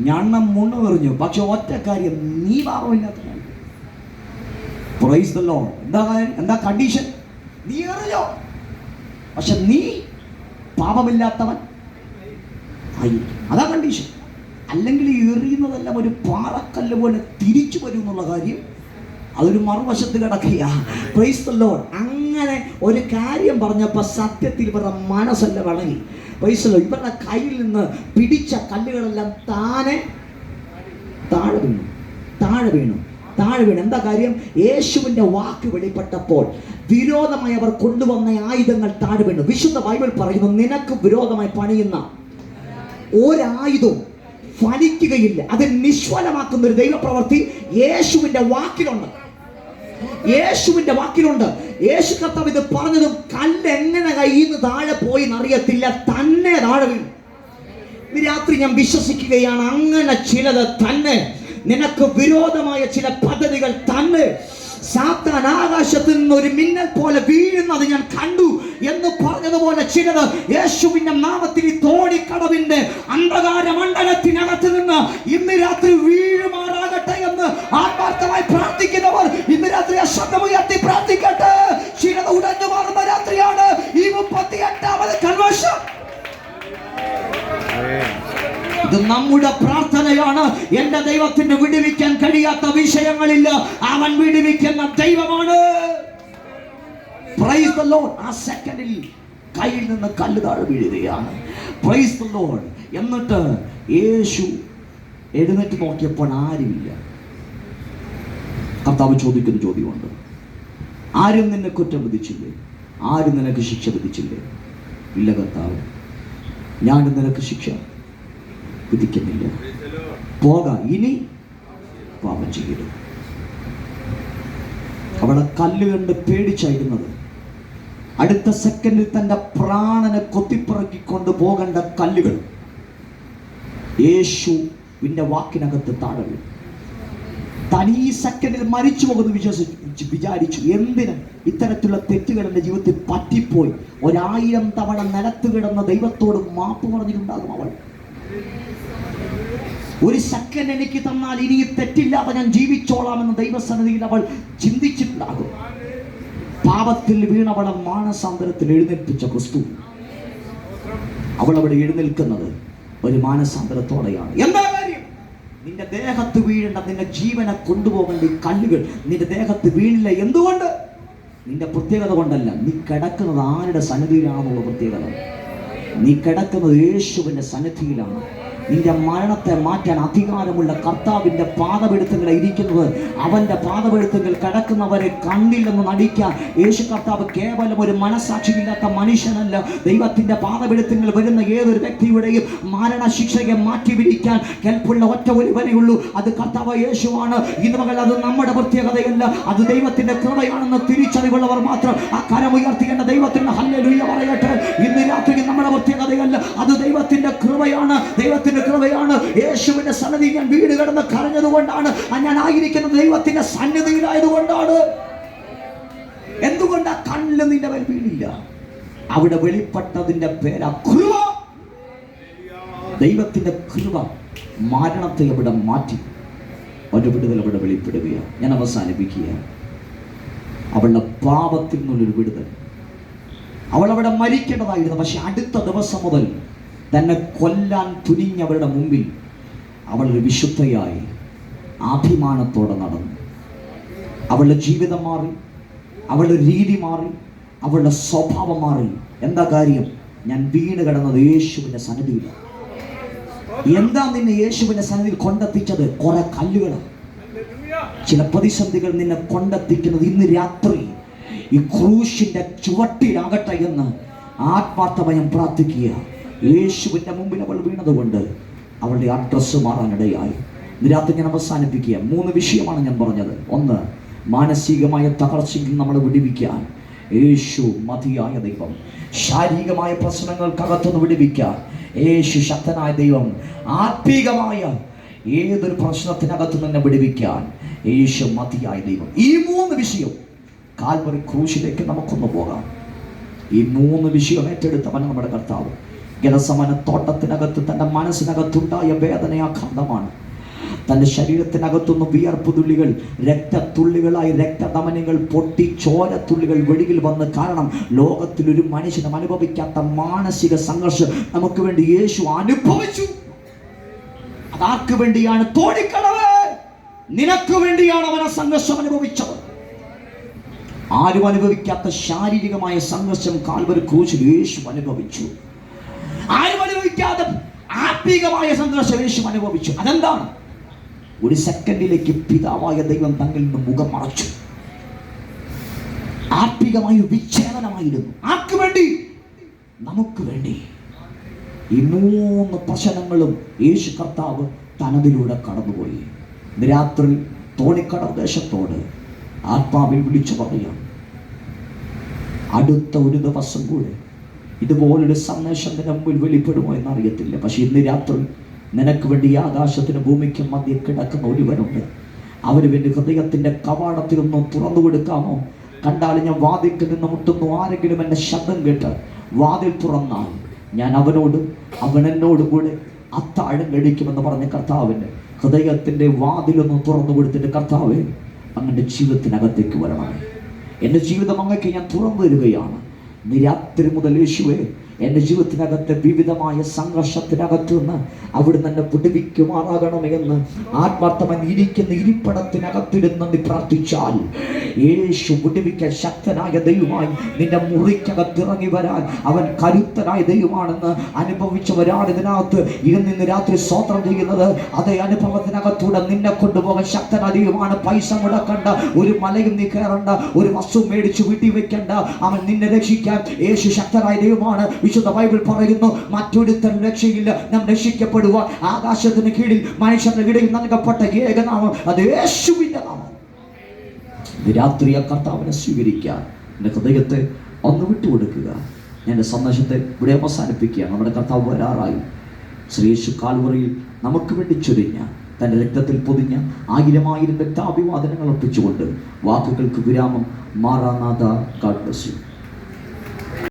ഞണ്ണം മുണ്ണോ എറിഞ്ഞു. പക്ഷെ ഒറ്റ കാര്യം, നീ പാപമില്ലാത്തവൻ. Praise the Lord. എന്താ കണ്ടീഷൻ? നീ എറിഞ്ഞോ, പക്ഷെ നീ പാപമില്ലാത്തവൻ. അതാ കണ്ടീഷൻ. അല്ലെങ്കിൽ എറിയുന്നതെല്ലാം ഒരു പാറക്കല്ല് പോലെ തിരിച്ചു വരും എന്നുള്ള കാര്യം അതൊരു മറുവശത്ത് കിടക്കുക. Praise the Lord. അങ്ങനെ ഒരു കാര്യം പറഞ്ഞപ്പോൾ സത്യത്തിൽ ഇവരുടെ മനസ്സല്ല വളങ്ങി. Praise the Lord. ഇവരുടെ കയ്യിൽ നിന്ന് പിടിച്ച കല്ലുകളെല്ലാം താഴെ വീണു. എന്താ കാര്യം? യേശുവിന്റെ വാക്ക് വെളിപ്പെട്ടപ്പോൾ വിരോധമായി അവർ കൊണ്ടുവന്ന ആയുധങ്ങൾ താഴെ വീണു. വിശുദ്ധ ബൈബിൾ പറയുന്നു, നിനക്ക് വിരോധമായി പണിയുന്ന ഒരായുധവും ഫലിക്കുകയില്ല. അത് നിഷ്ഫലമാക്കുന്ന ഒരു ദൈവപ്രവൃത്തി യേശുവിന്റെ വാക്കിലുണ്ട്. യേശു കർത്താവ് ഇത് പറഞ്ഞതും കല്ല് എങ്ങനെ കയ്യിൽ നിന്ന് താഴെ പോയി എന്നറിയത്തില്ല, തന്നെ താഴെ വീണു. ഈ രാത്രി ഞാൻ വിശ്വസിക്കുകയാണ്, അങ്ങനെ ചിലത് തന്നെ നിനക്ക് വിരോധമായ ചില പദ്ധതികൾ തന്നെ സാത്താൻ ആകാശത്തിൽ നിന്ന് ഒരു മിന്നൽ പോലെ വീഴുന്നത് ഞാൻ കണ്ടു എന്ന് പറഞ്ഞതുപോലെ ചിലത് യേശുവിന്റെ നാമത്തിൽ ഈ തോണിക്കടവിന്റെ അന്ധകാര മണ്ഡലത്തിനകത്ത് നിന്ന് ഇന്ന് രാത്രി വീഴുമാറാകട്ടെ എന്ന് ആത്മാർത്ഥമായി പ്രാർത്ഥിക്കുന്നവർ ഇന്ന് രാത്രി ശബ്ദമുയർത്തി പ്രാർത്ഥിക്കട്ടെ. ചിലത് ഉടഞ്ഞു മാറുന്ന രാത്രിയാണ് ഈ 38ാമത് കൺവെൻഷൻ. ഇത് നമ്മുടെ പ്രാർത്ഥനയാണ്. എന്റെ ദൈവത്തിന് വിടുവിക്കാൻ കഴിയാത്ത വിഷയങ്ങളില്ല. അവൻ വിടുവിക്കുന്ന ദൈവമാണ്. Price the Lord. ആ സെക്കൻഡിൽ കയ്യിൽ നിന്ന് കല്ല് താഴെ വീഴുകയാണ്. Price the Lord. എന്നിട്ട് യേശു എഴുന്നേറ്റ് നോക്കിയപ്പോൾ ആരുമില്ല. കർത്താവ് ചോദിക്കുന്ന ചോദ്യമുണ്ട്, ആരും നിന്നെ കുറ്റം വിധിച്ചില്ലേ? ആരും നിനക്ക് ശിക്ഷ വിധിച്ചില്ലേ? ഇല്ല കർത്താവ്, ഞാനും നിനക്ക് ശിക്ഷ വിധിക്കുന്നില്ല. പോക, ഇനി പാപം ചെയ്യരുത്. അവിടെ കല്ല് കണ്ട് പേടിച്ചായിരുന്നത്. അടുത്ത സെക്കൻഡിൽ തന്റെ പ്രാണനെ കൊത്തിപ്പിറക്കിക്കൊണ്ട് പോകേണ്ട കല്ലുകൾ യേശുവിന്റെ വാക്കിനകത്ത് താഴെ വീണു. താൻ ഈ സെക്കൻഡിൽ മരിച്ചു പോകുന്നു വിചാരിച്ചു. എന്തിന്? ഇത്തരത്തിലുള്ള തെറ്റുകൾ എൻ്റെ ജീവിതത്തിൽ പറ്റിപ്പോയി. 1000 തവണ നിലത്ത് കിടന്ന ദൈവത്തോട് മാപ്പ് പറഞ്ഞിട്ടുണ്ടാകും അവൾ. ഒരു സെക്കൻഡ് എനിക്ക് തന്നാൽ ഇനി തെറ്റില്ലാതെ ഞാൻ ജീവിച്ചോളാമെന്ന് ദൈവസന്നിധിയിൽ അവൾ ചിന്തിച്ചിട്ടുണ്ടാകും. പാപത്തിൽ വീണവളെ മാനസാന്തരത്തിൽ എഴുന്നേൽപ്പിച്ച ക്രിസ്തു അവൾ അവിടെ എഴുന്നേൽക്കുന്നത് ഒരു മാനസാന്തരത്തോടെയാണ്. എന്താ കാര്യം? നിന്റെ ദേഹത്ത് വീഴേണ്ട, നിന്റെ ജീവനെ കൊണ്ടുപോകേണ്ട ഈ കല്ലുകൾ നിന്റെ ദേഹത്ത് വീണില്ല. എന്തുകൊണ്ട്? നിന്റെ പ്രത്യേകത കൊണ്ടല്ല. നീ കിടക്കുന്നത് ആരുടെ സന്നിധിയിലാണെന്നുള്ള പ്രത്യേകത. നീ കിടക്കുന്നത് യേശുവിന്റെ സന്നിധിയിലാണ്. നിന്റെ മരണത്തെ മാറ്റാൻ അധികാരമുള്ള കർത്താവിന്റെ പാദപീഠത്തിൽ ഇരിക്കുന്നത്. അവന്റെ പാദപീഠത്തിൽ കിടക്കുന്നവരെ കണ്ടില്ലെന്ന് നടിക്കാൻ യേശു കർത്താവ് കേവലം ഒരു മനസാക്ഷിയില്ലാത്ത മനുഷ്യനല്ല. ദൈവത്തിന്റെ പാദപീഠത്തിൽ വരുന്ന ഏതൊരു വ്യക്തിയുടെയും മരണശിക്ഷയെ മാറ്റിവിരിക്കാൻ കെൽപ്പുള്ള ഒറ്റ ഒരുവനേ ഉള്ളൂ. അത് കർത്താവ് യേശുവാണ്. ഇന്ന് മകൾ അത് നമ്മുടെ പ്രത്യേകതയല്ല, അത് ദൈവത്തിന്റെ കൃപയാണെന്ന് തിരിച്ചറിവുള്ളവർ മാത്രം ആ കരമുയർത്തിക്കേണ്ട ദൈവത്തിന്റെ ഹല്ലേലൂയ പറയട്ടെ. ഇന്ന് രാത്രി നമ്മുടെ പ്രത്യേകതയല്ല, അത് ദൈവത്തിന്റെ കൃപയാണ്. ദൈവത്തിന്റെ കൃപയാണ്. യേശുവിന്റെ സന്നിധി ഞാൻ വീട് കിടന്ന് കരഞ്ഞതുകൊണ്ടാണ്. ഞാൻ ആയിരിക്കുന്നത് ദൈവത്തിന്റെ സന്നിധിയിലായതുകൊണ്ടാണ്. എന്തുകൊണ്ടാ കണ്ണിൽ നിന്റെ മേൽ വീണില്ല? അവിടെ വെളിപ്പെട്ടതിന്റെ പേരാ കൃപ. ദൈവത്തിന്റെ കൃപ മരണത്തെ അവിടെ മാറ്റി ഒരു വിടുതൽ അവിടെ വെളിപ്പെടുകയാണ്. ഞാൻ അവസാനിപ്പിക്കുക. അവളുടെ പാപത്തിൽ നിന്നൊരു വിടുതൽ. അവൾ അവിടെ മരിക്കേണ്ടതായിരുന്നു. പക്ഷെ അടുത്ത ദിവസം മുതൽ തന്നെ കൊല്ലാൻ തുനിഞ്ഞവരുടെ മുമ്പിൽ അവൾ ഒരു വിശുദ്ധയായി അഭിമാനത്തോടെ നടന്നു. അവളുടെ ജീവിതം മാറി, അവളുടെ രീതി മാറി, അവളുടെ സ്വഭാവം മാറി. എന്താ കാര്യം? ഞാൻ വീണ് കിടന്നത് യേശുവിൻ്റെ സന്നിധിയിലാണ്. എന്താ നിന്നെ യേശുവിൻ്റെ സന്നിധിയിൽ കൊണ്ടെത്തിച്ചത്? കുറെ കല്ലുകളാണ്. ചില പ്രതിസന്ധികൾ നിന്നെ കൊണ്ടെത്തിക്കുന്നത് ഇന്ന് രാത്രി ഈ ക്രൂശിന്റെ ചുവട്ടിലാകട്ടെ എന്ന് ആത്മാർത്ഥമയം പ്രാർത്ഥിക്കുക. യേശുവിൻ്റെ മുമ്പിൽ അവൾ വീണതുകൊണ്ട് അവളുടെ അഡ്രസ്സ് മാറാനിടയായി. ഇന്ന് രാത്രി ഞാൻ അവസാനിപ്പിക്കുക. 3 വിഷയമാണ് ഞാൻ പറഞ്ഞത്. 1, മാനസികമായ തകർച്ചയിൽ നമ്മളെ വിടുവിക്കാൻ യേശു മതിയായ ദൈവം. ശാരീരികമായ പ്രശ്നങ്ങൾക്കകത്തുനിന്ന് വിടുവിക്കാൻ യേശു ശക്തനായ ദൈവം. ആത്മീകമായ ഏതൊരു പ്രശ്നത്തിനകത്തു നിന്ന് വിടുവിക്കാൻ യേശു മതിയായ ദൈവം. ഈ 3 വിഷയം കാൽവറി ക്രൂശിലേക്ക് നമുക്കൊന്ന് പോകാം. ഈ 3 വിഷയം ഏറ്റെടുത്തവൻ നമ്മുടെ കർത്താവ്. ഗെത്സമനെ തോട്ടത്തിനകത്ത് തൻ്റെ മനസ്സിനകത്തുണ്ടായ വേദനയാഘാതമാണ്. തൻ്റെ ശരീരത്തിനകത്തുനിന്ന് വിയർപ്പ് തുള്ളികൾ രക്തത്തുള്ളികളായി രക്തധമനികൾ പൊട്ടി ചോരത്തുള്ളികൾ വെളിയിൽ വന്ന്. കാരണം ലോകത്തിലൊരു മനുഷ്യനും അനുഭവിക്കാത്ത മാനസിക സംഘർഷം നമുക്ക് വേണ്ടി യേശു അനുഭവിച്ചു. അതാർക്ക് വേണ്ടിയാണ്? തോണിക്കടവ് നിനക്ക് വേണ്ടിയാണ് അവൻ ആ സംഘർഷം അനുഭവിച്ചത്. ആരും അനുഭവിക്കാത്ത ശാരീരികമായ സംഘർഷം കാൽവരി ക്രൂശിൽ യേശു അനുഭവിച്ചു. ആരും അനുഭവിക്കാത്ത ആത്മീകമായ സംഘർഷം യേശു അനുഭവിച്ചു. അതെന്താണ്? ഒരു സെക്കൻഡിലേക്ക് പിതാവായ ദൈവം തങ്ങളിൽ നിന്ന് മുഖം മറച്ചു. ആത്മീകമായ വിച്ഛേദനമായിരുന്നു. ആർക്ക് വേണ്ടി? നമുക്ക് വേണ്ടി. ഈ 3 പ്രശ്നങ്ങളും യേശു കർത്താവ് തനതിലൂടെ കടന്നുപോയി. രാത്രി തോണിക്കടവ് ദേശത്തോട് ആത്മാവിൽ വിളിച്ചു പറയാം, അടുത്ത ഒരു ദിവസം കൂടെ ഇതുപോലൊരു സന്ദേശം നിന്റെ മുമ്പിൽ വെളിപ്പെടുമോ എന്നറിയത്തില്ല. പക്ഷെ ഇന്ന് രാത്രി നിനക്ക് വേണ്ടി ആകാശത്തിന് ഭൂമിക്കും മധ്യ കിടക്കുന്ന ഒരുവനുണ്ട്. അവന് വേണ്ടി ഹൃദയത്തിൻ്റെ കവാടത്തിലൊന്നും തുറന്നു കൊടുക്കാമോ? കണ്ടാലും ഞാൻ വാതിൽക്ക് നിന്ന് മുട്ടുന്നു. ആരെങ്കിലും എൻ്റെ ശബ്ദം കേട്ട് വാതിൽ തുറന്നാൽ ഞാൻ അവനോടും അവൻ എന്നോടും കൂടെ അത്താഴം കഴിക്കുമെന്ന് പറഞ്ഞ കർത്താവിൻ്റെ ഹൃദയത്തിൻ്റെ വാതിലൊന്നും തുറന്നു കൊടുത്തിട്ട്, കർത്താവേ അങ്ങയുടെ ജീവിതത്തിനകത്തേക്ക് വരണമേ, എൻ്റെ ജീവിതം അങ്ങേക്ക് ഞാൻ തുറന്നു തരികയാണ്. രാത്രി മുതൽ യേശുവേ എൻ്റെ ജീവിതത്തിനകത്തെ വിവിധമായ സംഘർഷത്തിനകത്ത് നിന്ന് അവിടുന്ന് എന്നെ വിടുവിക്കുമാറാകണമേ എന്ന് ആത്മാർത്ഥമായി ഇരിക്കുന്ന ഇരിപ്പിടത്തിനകത്തിരുന്ന് നീ പ്രാർത്ഥിച്ചാൽ യേശു വിടുവിക്കാൻ ശക്തനായ ദൈവമായി നിന്റെ മുറിക്കകത്തിറങ്ങി വരാൻ അവൻ കരുത്തനായ ദൈവമാണെന്ന് അനുഭവിച്ചവരാണ് ഇതിനകത്ത് ഇരുന്ന് രാത്രി സ്തോത്രം ചെയ്യുന്നത്. അതേ അനുഭവത്തിനകത്തൂടെ നിന്നെ കൊണ്ടുപോകാൻ ശക്തനായ ദൈവമാണ്. പൈസ മുടക്കണ്ട, ഒരു മലയും നീ കയറണ്ട, ഒരു വസ്തു മേടിച്ചു വീട്ടിൽ വെക്കണ്ട. അവൻ നിന്നെ രക്ഷിക്കാൻ യേശു ശക്തനായ ദൈവമാണ്. വിശുദ്ധ ബൈബിൾ പറയുന്നു, മറ്റൊരുത്തൻ രക്ഷയില്ല, നാം രക്ഷിക്കപ്പെടുവാൻ ആകാശത്തിന് കീഴിൽ മനുഷ്യരുടെ ഇടയിൽ നൽകപ്പെട്ട ഏകനാമം അത് യേശുവിന്റെ നാമം. രാത്രി ആ കർത്താവിനെ സ്വീകരിക്കാൻ എൻ്റെ ഹൃദയത്തെ ഒന്ന് വിട്ടുകൊടുക്കുക. ഞാൻ എൻ്റെ സന്ദേശത്തെ ഇവിടെ അവസാനിപ്പിക്കുക. നമ്മുടെ കർത്താവ് വരാറായി. ശ്രീയേശു കാൽവറിയിൽ നമുക്ക് വേണ്ടി ചൊരിഞ്ഞ തൻ്റെ രക്തത്തിൽ പൊതിഞ്ഞ 1000 രക്താഭിവാദനങ്ങൾ അർപ്പിച്ചുകൊണ്ട് വാക്കുകൾക്ക് വിരാമം. മാറാനാഥ. God bless U.